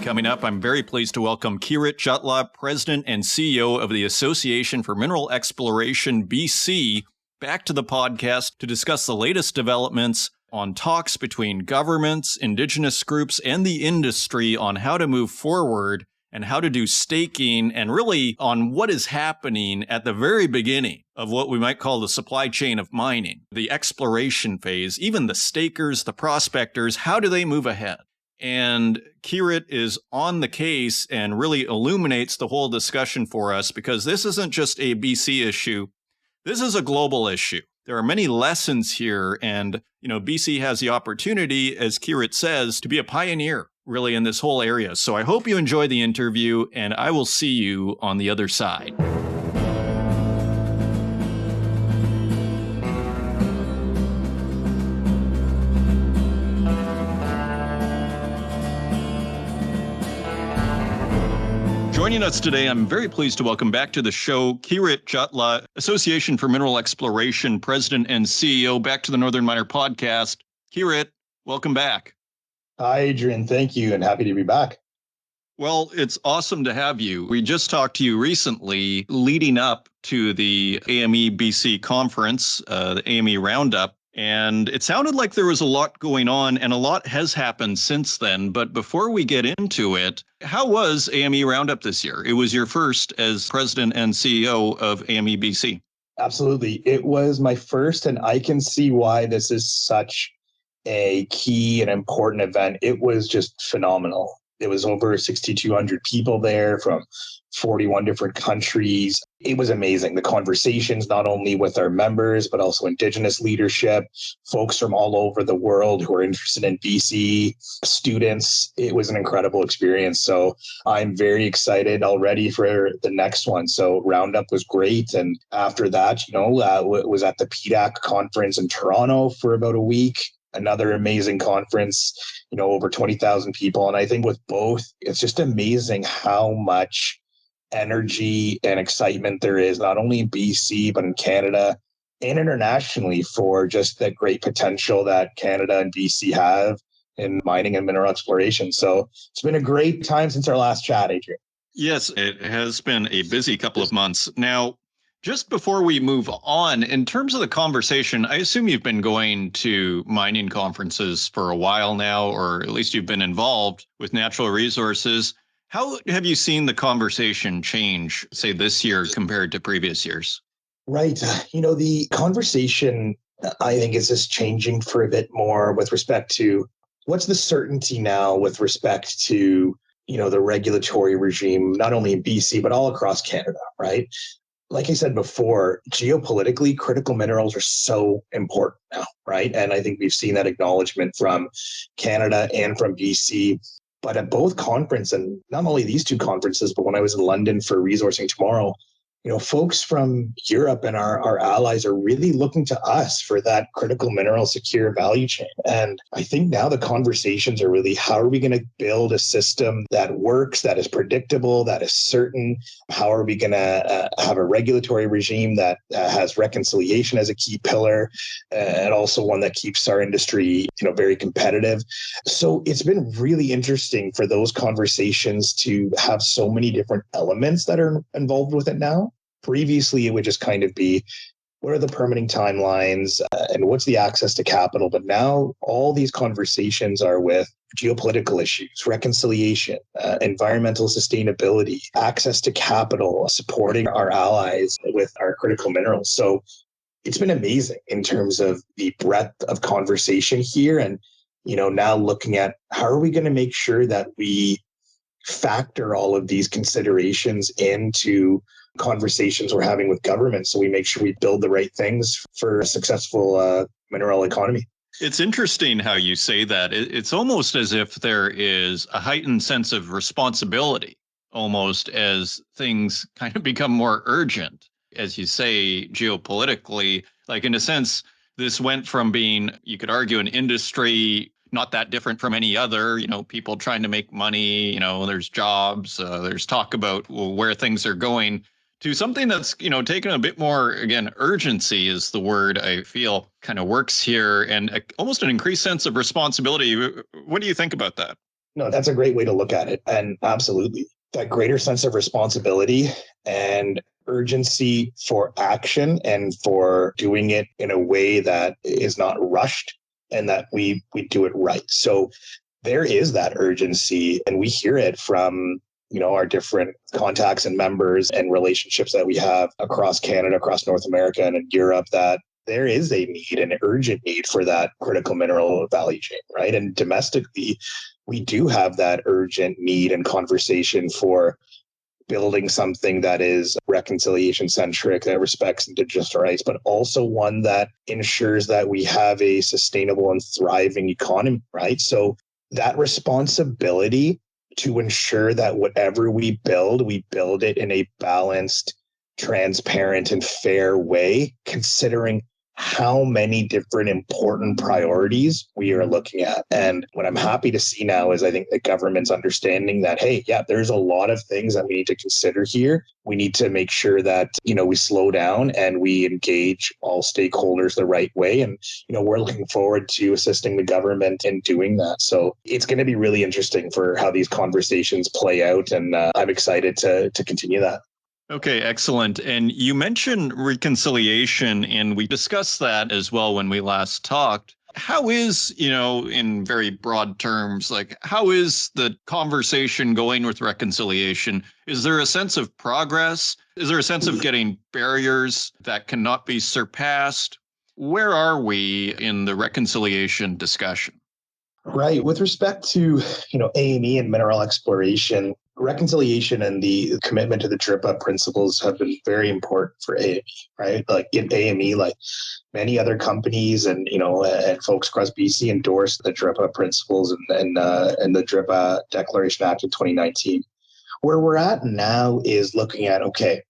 S1: Coming up, I'm very pleased to welcome Keerit Jutla, President and CEO of the Association for Mineral Exploration BC, back to the podcast to discuss the latest developments on talks between governments, Indigenous groups, and the industry on how to move forward and how to do staking, and really on what is happening at the very beginning of what we might call the supply chain of mining, the exploration phase, even the stakers, the prospectors, how do they move ahead? And Keerit is on the case and really illuminates the whole discussion for us, because this isn't just a BC issue. This is a global issue. There are many lessons here, and BC has the opportunity, as Keerit says, to be a pioneer really in this whole area. So I hope you enjoy the interview, and I will see you on the other side. Joining us today, I'm very pleased to welcome back to the show Keerit Jutla, Association for Mineral Exploration President and CEO, back to the Northern Miner Podcast. Keerit, welcome back.
S2: Hi, Adrian. Thank you, and happy to be back.
S1: Well, it's awesome to have you. We just talked to you recently leading up to the AME BC conference, the AME Roundup, and it sounded like there was a lot going on and a lot has happened since then. But before we get into it, how was AME Roundup this year? It was your first as president and CEO of AME BC.
S2: Absolutely. It was my first, and I can see why this is such a key and important event. It was just phenomenal. It was over 6,200 people there from 41 different countries. It was amazing. The conversations, not only with our members, but also Indigenous leadership, folks from all over the world who are interested in BC, students. It was an incredible experience. So I'm very excited already for the next one. So Roundup was great. And after that, was at the PDAC conference in Toronto for about a week. Another amazing conference, over 20,000 people. And I think with both, it's just amazing how much energy and excitement there is, not only in BC, but in Canada and internationally, for just the great potential that Canada and BC have in mining and mineral exploration. So it's been a great time since our last chat, Adrian.
S1: Yes, it has been a busy couple of months. Now, just before we move on, in terms of the conversation, I assume you've been going to mining conferences for a while now, or at least you've been involved with natural resources. How have you seen the conversation change, say, this year compared to previous years?
S2: Right. The conversation, I think, is just changing for a bit more with respect to what's the certainty now with respect to, the regulatory regime, not only in BC, but all across Canada, right? Like I said before, geopolitically, critical minerals are so important now, right? And I think we've seen that acknowledgement from Canada and from BC. But at both conferences, and not only these two conferences, but when I was in London for Resourcing Tomorrow, folks from Europe and our allies are really looking to us for that critical mineral secure value chain. And I think now the conversations are really, how are we going to build a system that works, that is predictable, that is certain? How are we going to have a regulatory regime that has reconciliation as a key pillar, and also one that keeps our industry, very competitive? So it's been really interesting for those conversations to have so many different elements that are involved with it now. Previously, it would just kind of be, what are the permitting timelines and what's the access to capital? But now all these conversations are with geopolitical issues, reconciliation, environmental sustainability, access to capital, supporting our allies with our critical minerals. So it's been amazing in terms of the breadth of conversation here. And, now looking at how are we going to make sure that we factor all of these considerations into conversations we're having with government, so we make sure we build the right things for a successful mineral economy.
S1: It's interesting how you say that. It's almost as if there is a heightened sense of responsibility, almost as things kind of become more urgent. As you say, geopolitically, like in a sense, this went from being, you could argue, an industry not that different from any other, people trying to make money, there's jobs, there's talk about where things are going, to something that's, taken a bit more, again, urgency is the word I feel kind of works here, and almost an increased sense of responsibility. What do you think about that?
S2: No, that's a great way to look at it. And absolutely, that greater sense of responsibility and urgency for action and for doing it in a way that is not rushed and that we do it right. So there is that urgency, and we hear it from our different contacts and members and relationships that we have across Canada, across North America, and in Europe, that there is a need, an urgent need for that critical mineral value chain, right? And domestically, we do have that urgent need and conversation for building something that is reconciliation centric, that respects Indigenous rights, but also one that ensures that we have a sustainable and thriving economy, right? So that responsibility to ensure that whatever we build it in a balanced, transparent, and fair way, considering how many different important priorities we are looking at. And what I'm happy to see now is I think the government's understanding that, hey, yeah, there's a lot of things that we need to consider here. We need to make sure that, we slow down and we engage all stakeholders the right way. And, we're looking forward to assisting the government in doing that. So it's going to be really interesting for how these conversations play out. And I'm excited to continue that.
S1: Okay, excellent. And you mentioned reconciliation, and we discussed that as well when we last talked. How is, in very broad terms, how is the conversation going with reconciliation? Is there a sense of progress? Is there a sense of getting barriers that cannot be surpassed? Where are we in the reconciliation discussion?
S2: Right. With respect to, AME and mineral exploration, reconciliation and the commitment to the DRIPA principles have been very important for AME, right? Like in AME, like many other companies and, and folks across BC endorsed the DRIPA principles and the DRIPA Declaration Act in 2019. Where we're at now is looking at, okay,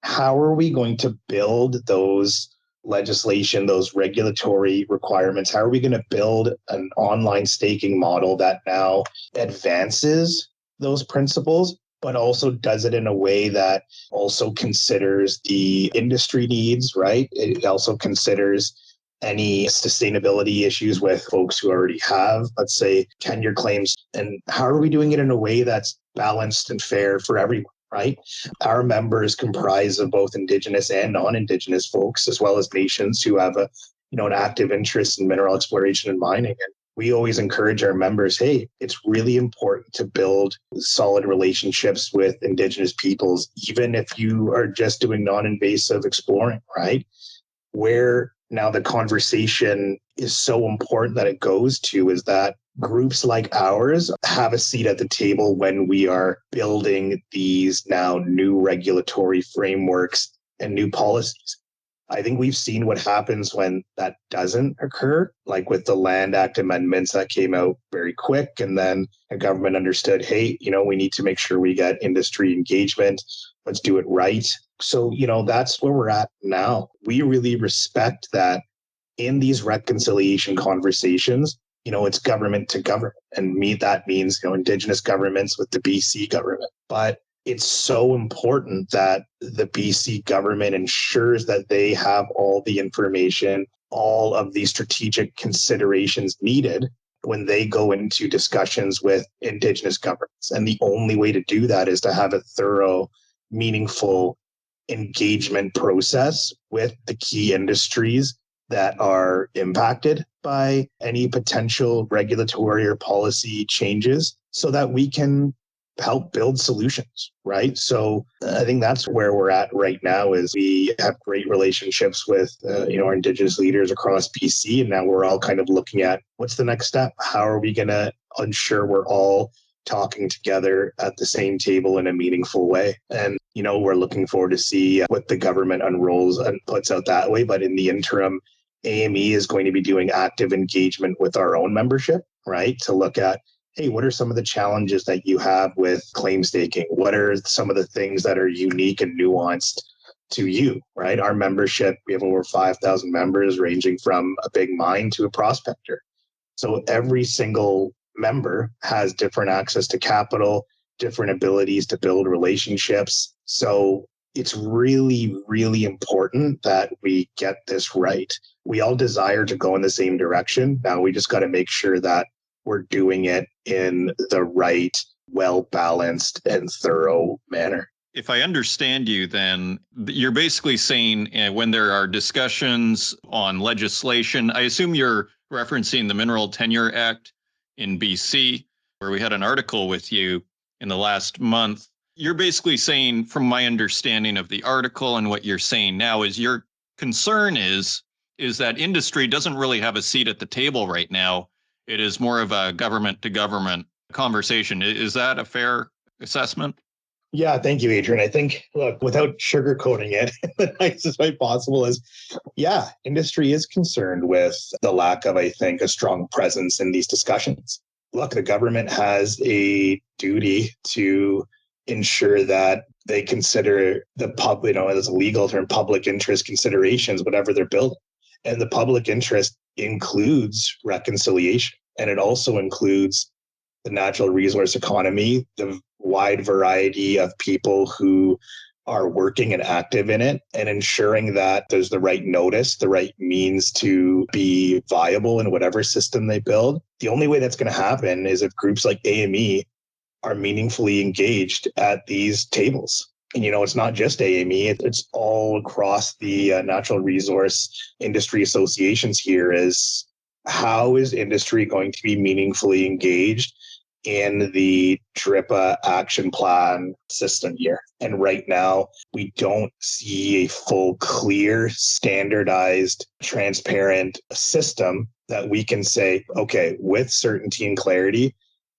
S2: how are we going to build those legislation, those regulatory requirements? How are we going to build an online staking model that now advances those principles, but also does it in a way that also considers the industry needs, right? It also considers any sustainability issues with folks who already have, let's say, tenure claims. And how are we doing it in a way that's balanced and fair for everyone? Right? Our members comprise of both Indigenous and non-Indigenous folks, as well as nations who have an active interest in mineral exploration and mining. And we always encourage our members, hey, it's really important to build solid relationships with Indigenous peoples, even if you are just doing non-invasive exploring, right? Where now the conversation is so important that it goes to is that groups like ours have a seat at the table when we are building these now new regulatory frameworks and new policies. I think we've seen what happens when that doesn't occur, like with the Land Act amendments that came out very quick. And then the government understood, hey, we need to make sure we get industry engagement. Let's do it right. So, that's where we're at now. We really respect that in these reconciliation conversations, it's government to government. And that means, Indigenous governments with the BC government. But it's so important that the BC government ensures that they have all the information, all of the strategic considerations needed when they go into discussions with Indigenous governments. And the only way to do that is to have a thorough, meaningful engagement process with the key industries that are impacted by any potential regulatory or policy changes so that we can help build solutions, right? So I think that's where we're at right now is we have great relationships with, our Indigenous leaders across BC. And now we're all kind of looking at what's the next step? How are we going to ensure we're all talking together at the same table in a meaningful way? And, we're looking forward to see what the government unrolls and puts out that way. But in the interim, AME is going to be doing active engagement with our own membership, right? To look at, hey, what are some of the challenges that you have with claim staking? What are some of the things that are unique and nuanced to you, right? Our membership, we have over 5,000 members ranging from a big mine to a prospector. So every single member has different access to capital, different abilities to build relationships. So it's really, really important that we get this right. We all desire to go in the same direction. Now we just got to make sure that we're doing it in the right, well-balanced and thorough manner.
S1: If I understand you, then you're basically saying when there are discussions on legislation, I assume you're referencing the Mineral Tenure Act in BC, where we had an article with you in the last month. You're basically saying, from my understanding of the article and what you're saying now, is your concern is that industry doesn't really have a seat at the table right now. It is more of a government to government conversation. Is that a fair assessment?
S2: Yeah, thank you, Adrian. I think, look, without sugarcoating it, the nicest way possible is, yeah, industry is concerned with the lack of, I think, a strong presence in these discussions. Look, the government has a duty to ensure that they consider the public, as a legal term, public interest considerations, whatever they're building. And the public interest includes reconciliation, and it also includes the natural resource economy, the wide variety of people who are working and active in it, and ensuring that there's the right notice, the right means to be viable in whatever system they build. The only way that's going to happen is if groups like AME are meaningfully engaged at these tables. And, it's not just AME, it's all across the natural resource industry associations here. Is how is industry going to be meaningfully engaged in the DRIPA action plan system here? And right now, we don't see a full, clear, standardized, transparent system that we can say, okay, with certainty and clarity,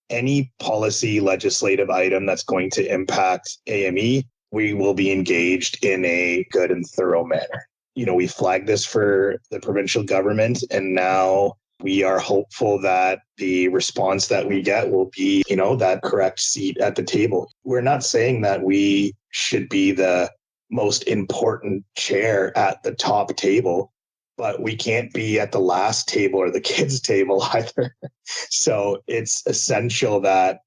S2: any policy legislative item that's going to impact AME, we will be engaged in a good and thorough manner. We flagged this for the provincial government, and now we are hopeful that the response that we get will be, that correct seat at the table. We're not saying that we should be the most important chair at the top table, but we can't be at the last table or the kids' table either. So it's essential that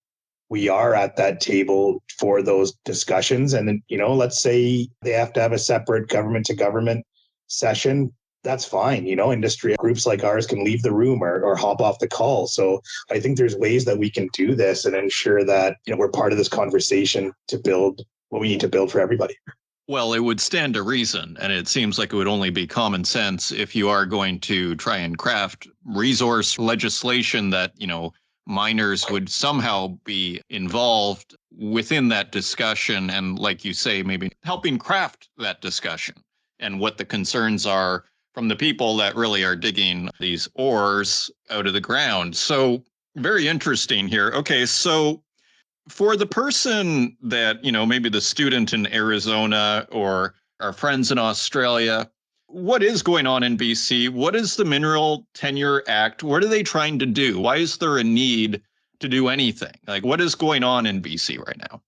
S2: we are at that table for those discussions. And then, let's say they have to have a separate government to government session. That's fine. Industry groups like ours can leave the room or hop off the call. So I think there's ways that we can do this and ensure that, we're part of this conversation to build what we need to build for everybody.
S1: Well, it would stand to reason, and it seems like it would only be common sense if you are going to try and craft resource legislation that, miners would somehow be involved within that discussion. And like you say, maybe helping craft that discussion and what the concerns are from the people that really are digging these ores out of the ground. So very interesting here. Okay, so for the person that, maybe the student in Arizona or our friends in Australia, what is going on in BC? What is the Mineral Tenure Act? What are they trying to do? Why is there a need to do anything? Like, what is going on in BC right now?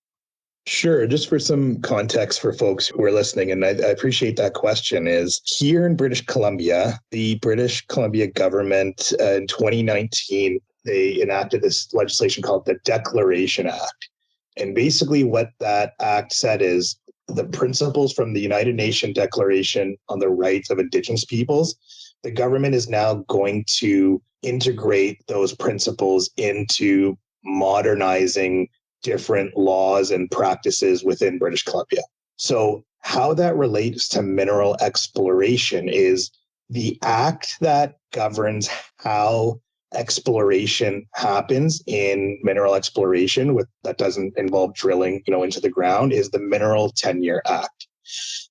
S2: Sure. Just for some context for folks who are listening, and I appreciate that question, is here in British Columbia, the British Columbia government in 2019, they enacted this legislation called the Declaration Act. And basically what that act said is the principles from the United Nations Declaration on the Rights of Indigenous Peoples, the government is now going to integrate those principles into modernizing different laws and practices within British Columbia. So how that relates to mineral exploration is the act that governs how exploration happens in mineral exploration that doesn't involve drilling, into the ground, is the Mineral Tenure Act.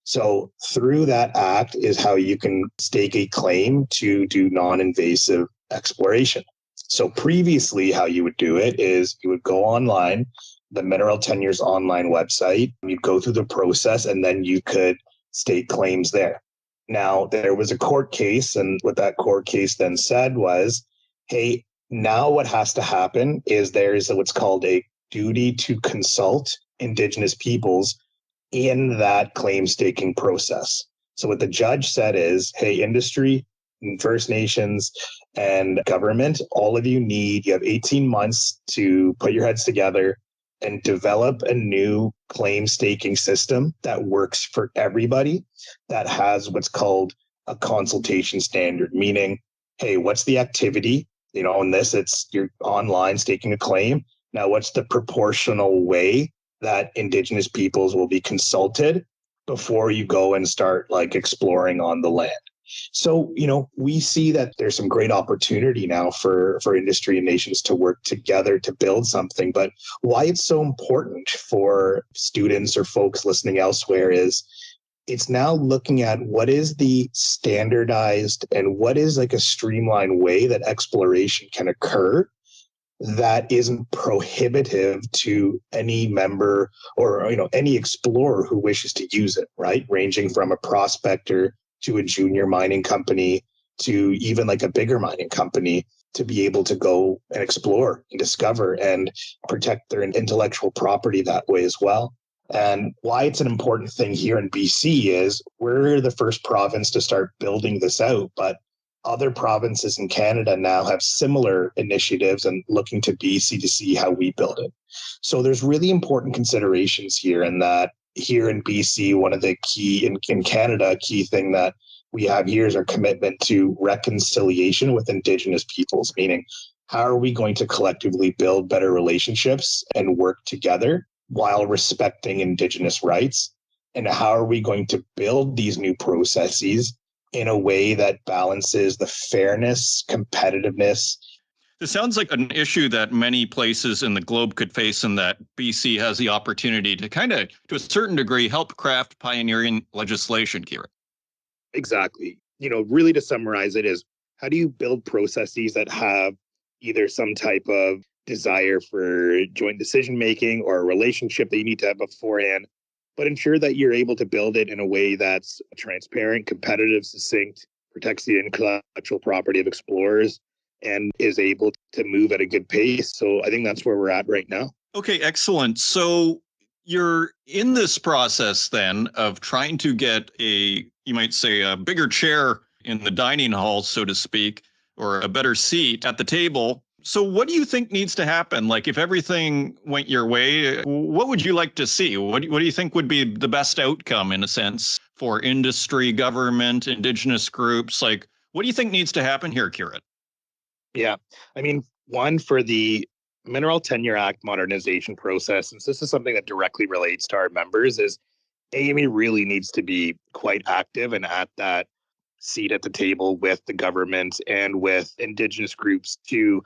S2: So through that act is how you can stake a claim to do non-invasive exploration. So previously, how you would do it is you would go online, the Mineral Tenure's online website, you'd go through the process, and then you could stake claims there. Now, there was a court case, and what that court case then said was, hey, now what has to happen is there's what's called a duty to consult Indigenous peoples in that claim staking process. So what the judge said is, hey, industry, First Nations, and government, all of you have 18 months to put your heads together and develop a new claim staking system that works for everybody, that has what's called a consultation standard, meaning, hey, what's the activity? In this, it's you're online staking a claim. Now, what's the proportional way that Indigenous peoples will be consulted before you go and start exploring on the land? So, we see that there's some great opportunity now for industry and nations to work together to build something. But why it's so important for students or folks listening elsewhere is it's now looking at what is the standardized and what is a streamlined way that exploration can occur that isn't prohibitive to any member or any explorer who wishes to use it, right? Ranging from a prospector to a junior mining company to even a bigger mining company, to be able to go and explore and discover and protect their intellectual property that way as well. And why it's an important thing here in BC is we're the first province to start building this out, but other provinces in Canada now have similar initiatives and looking to BC to see how we build it. So there's really important considerations here, and that here in BC, one of the key in Canada, a key thing that we have here is our commitment to reconciliation with Indigenous peoples, meaning how are we going to collectively build better relationships and work together while respecting Indigenous rights? And how are we going to build these new processes in a way that balances the fairness, competitiveness?
S1: This sounds like an issue that many places in the globe could face, and that BC has the opportunity to kind of, to a certain degree, help craft pioneering legislation, Keerit.
S2: Exactly. Really to summarize it is, how do you build processes that have either some type of desire for joint decision making or a relationship that you need to have beforehand, but ensure that you're able to build it in a way that's transparent, competitive, succinct, protects the intellectual property of explorers, and is able to move at a good pace. So I think that's where we're at right now.
S1: Okay, excellent. So you're in this process then of trying to get you might say, a bigger chair in the dining hall, so to speak, or a better seat at the table. So what do you think needs to happen? Like, if everything went your way, what would you like to see? What do you think would be the best outcome, in a sense, for industry, government, Indigenous groups? Like, what do you think needs to happen here, Keerit?
S2: Yeah. I mean, one, for the Mineral Tenure Act modernization process, since this is something that directly relates to our members, is AME really needs to be quite active and at that seat at the table with the government and with Indigenous groups to,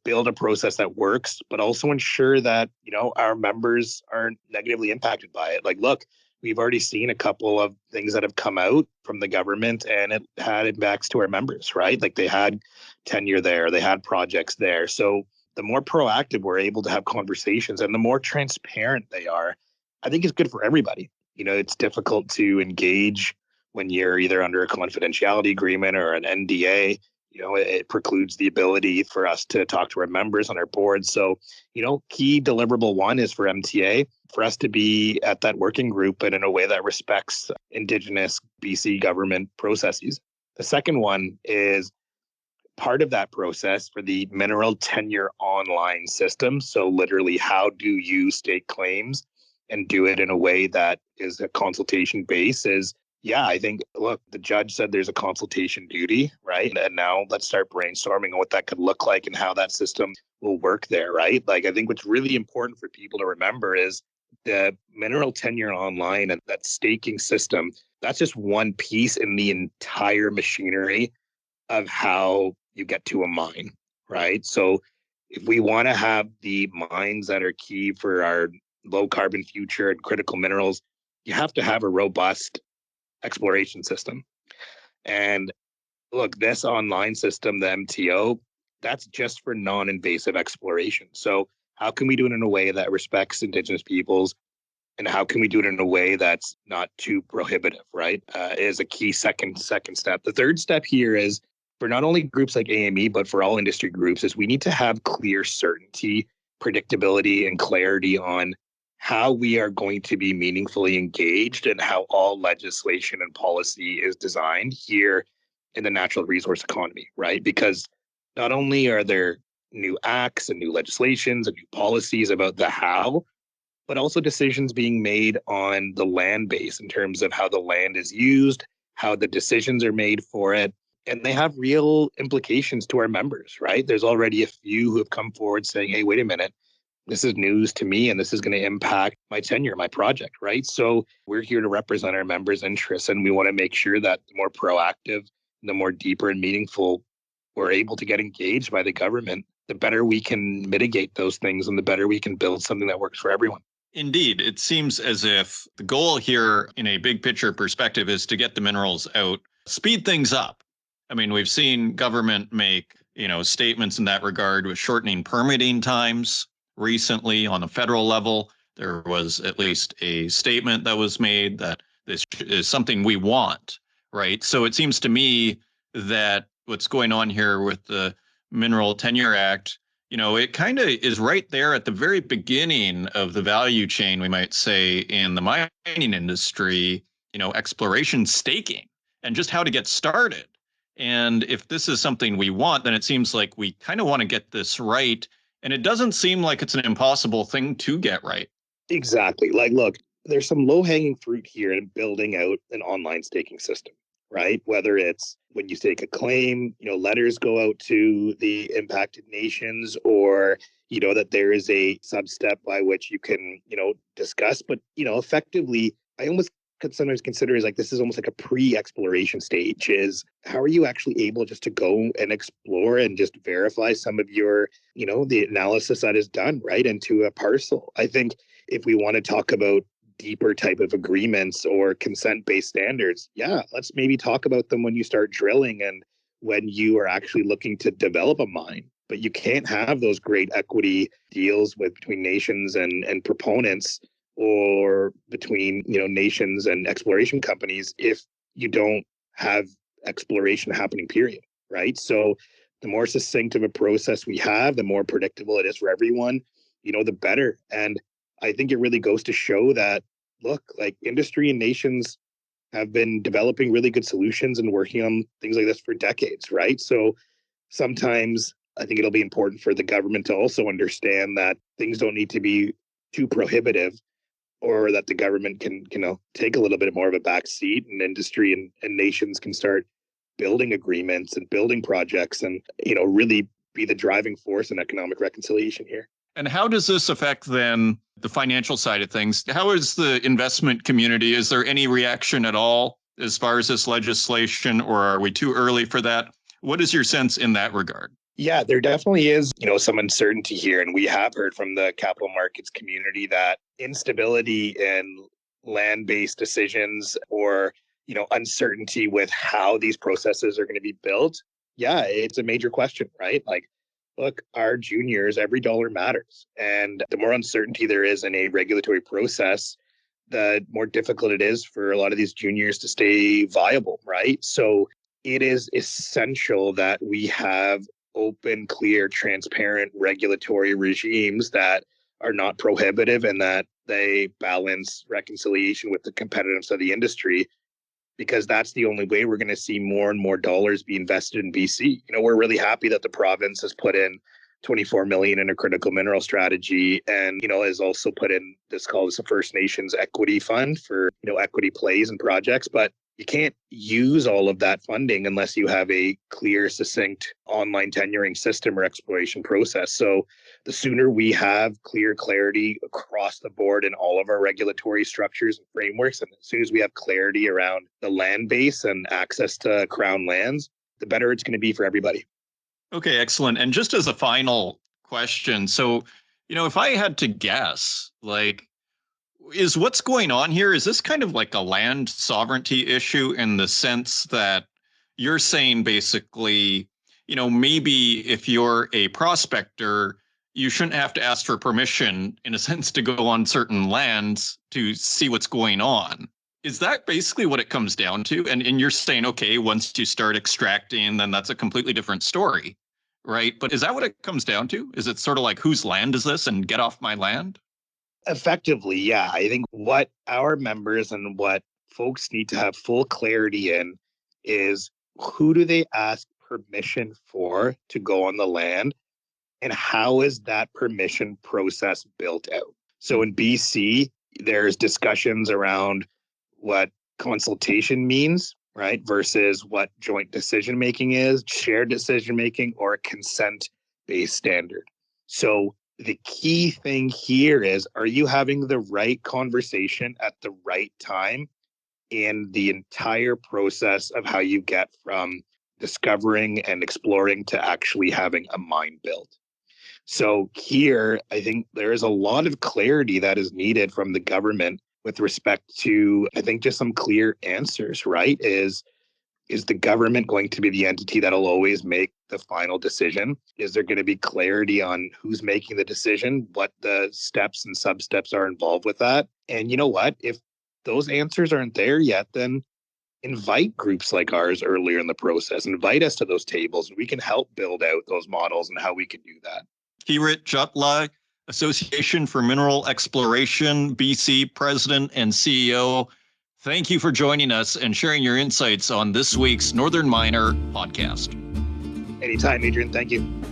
S2: build a process that works, but also ensure that, our members aren't negatively impacted by it. Like, look, we've already seen a couple of things that have come out from the government and it had impacts to our members, right? Like, they had tenure there, they had projects there. So the more proactive we're able to have conversations and the more transparent they are, I think it's good for everybody. It's difficult to engage when you're either under a confidentiality agreement or an NDA. It precludes the ability for us to talk to our members on our board. So, key deliverable one is for MTA, for us to be at that working group and in a way that respects Indigenous BC government processes. The second one is part of that process for the mineral tenure online system. So literally, how do you state claims and do it in a way that is a consultation base? I think, look, the judge said there's a consultation duty, right? And now let's start brainstorming on what that could look like and how that system will work there, right? Like, I think what's really important for people to remember is the mineral tenure online and that staking system, that's just one piece in the entire machinery of how you get to a mine, right? So if we want to have the mines that are key for our low carbon future and critical minerals, you have to have a robust exploration system. And look, this online system, the MTO, that's just for non-invasive exploration. So how can we do it in a way that respects Indigenous peoples? And how can we do it in a way that's not too prohibitive, right? Is a key second step. The third step here is for not only groups like AME, but for all industry groups, is we need to have clear certainty, predictability, and clarity on how we are going to be meaningfully engaged and how all legislation and policy is designed here in the natural resource economy, right? Because not only are there new acts and new legislations and new policies about the how, but also decisions being made on the land base in terms of how the land is used, how the decisions are made for it. And they have real implications to our members, right? There's already a few who have come forward saying, hey, wait a minute, this is news to me and this is going to impact my tenure, my project, right? So we're here to represent our members' interests, and we want to make sure that the more proactive, the more deeper and meaningful we're able to get engaged by the government, the better we can mitigate those things and the better we can build something that works for everyone.
S1: Indeed, it seems as if the goal here in a big picture perspective is to get the minerals out, speed things up. I mean, we've seen government make, statements in that regard with shortening permitting times recently on a federal level. There was at least a statement that was made that this is something we want, right? So it seems to me that what's going on here with the Mineral Tenure Act, It kind of is right there at the very beginning of the value chain, we might say, in the mining industry, exploration staking and just how to get started. And if this is something we want, then it seems like we kind of want to get this right. And it doesn't seem like it's an impossible thing to get right.
S3: Exactly. Like, look, there's some low hanging fruit here in building out an online staking system, right? Whether it's when you stake a claim, letters go out to the impacted nations, or, that there is a sub step by which you can, discuss. But, effectively, I almost could sometimes consider is like this is almost like a pre-exploration stage. Is how are you actually able just to go and explore and just verify some of your, the analysis that is done right into a parcel? I think if we want to talk about deeper type of agreements or consent-based standards, yeah, let's maybe talk about them when you start drilling and when you are actually looking to develop a mine. But you can't have those great equity deals between nations and proponents, or between nations and exploration companies, if you don't have exploration happening, period. Right. So the more succinct of a process we have, the more predictable it is for everyone, the better. And I think it really goes to show that, look, like industry and nations have been developing really good solutions and working on things like this for decades, right? So sometimes I think it'll be important for the government to also understand that things don't need to be too prohibitive, or that the government can, take a little bit more of a back seat, and industry and nations can start building agreements and building projects and, really be the driving force in economic reconciliation here.
S1: And how does this affect then the financial side of things? How is the investment community? Is there any reaction at all as far as this legislation, or are we too early for that? What is your sense in that regard?
S3: Yeah, there definitely is, some uncertainty here. And we have heard from the capital markets community that instability in land-based decisions, or, uncertainty with how these processes are going to be built. Yeah, it's a major question, right? Like, look, our juniors, every dollar matters. And the more uncertainty there is in a regulatory process, the more difficult it is for a lot of these juniors to stay viable, right? So it is essential that we have open, clear, transparent regulatory regimes that are not prohibitive and that they balance reconciliation with the competitiveness of the industry, because that's the only way we're going to see more and more dollars be invested in BC. We're really happy that the province has put in 24 million in a critical mineral strategy, and, has also put in this called the First Nations Equity Fund for, equity plays and projects. But you can't use all of that funding unless you have a clear, succinct online tenuring system or exploration process. So the sooner we have clear clarity across the board in all of our regulatory structures and frameworks, and as soon as we have clarity around the land base and access to Crown lands, the better it's going to be for everybody.
S1: Okay, excellent. And just as a final question, so, if I had to guess, is what's going on here, is this kind of like a land sovereignty issue, in the sense that you're saying basically, maybe if you're a prospector, you shouldn't have to ask for permission, in a sense, to go on certain lands to see what's going on? Is that basically what it comes down to? And you're saying, okay, once you start extracting, then that's a completely different story, right? But is that what it comes down to? Is it sort of like, whose land is this, and get off my land?
S3: Effectively, yeah. I think what our members and what folks need to have full clarity in is, who do they ask permission for to go on the land, and how is that permission process built out? So in BC, there's discussions around what consultation means, right? Versus what joint decision making is, shared decision making, or a consent based standard. So the key thing here is, are you having the right conversation at the right time in the entire process of how you get from discovering and exploring to actually having a mine built? So here, I think there is a lot of clarity that is needed from the government with respect to, I think, just some clear answers, right? Is the government going to be the entity that'll always make the final decision? Is there going to be clarity on who's making the decision, what the steps and sub-steps are involved with that? And you know what? If those answers aren't there yet, then invite groups like ours earlier in the process. Invite us to those tables, and we can help build out those models and how we can do that.
S1: Keerit Jutla, Association for Mineral Exploration, BC President and CEO. Thank you for joining us and sharing your insights on this week's Northern Miner podcast.
S3: Anytime, Adrian. Thank you.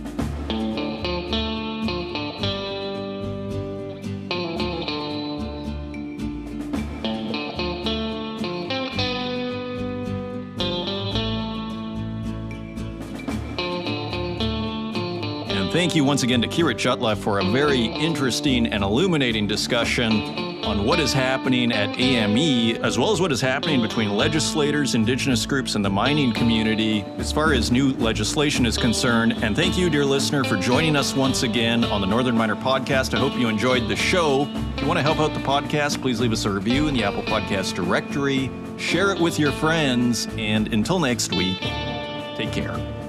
S1: Thank you once again to Keerit Jutla for a very interesting and illuminating discussion on what is happening at AME, as well as what is happening between legislators, Indigenous groups, and the mining community as far as new legislation is concerned. And thank you, dear listener, for joining us once again on the Northern Miner Podcast. I hope you enjoyed the show. If you want to help out the podcast, please leave us a review in the Apple Podcast directory, share it with your friends, and until next week, take care.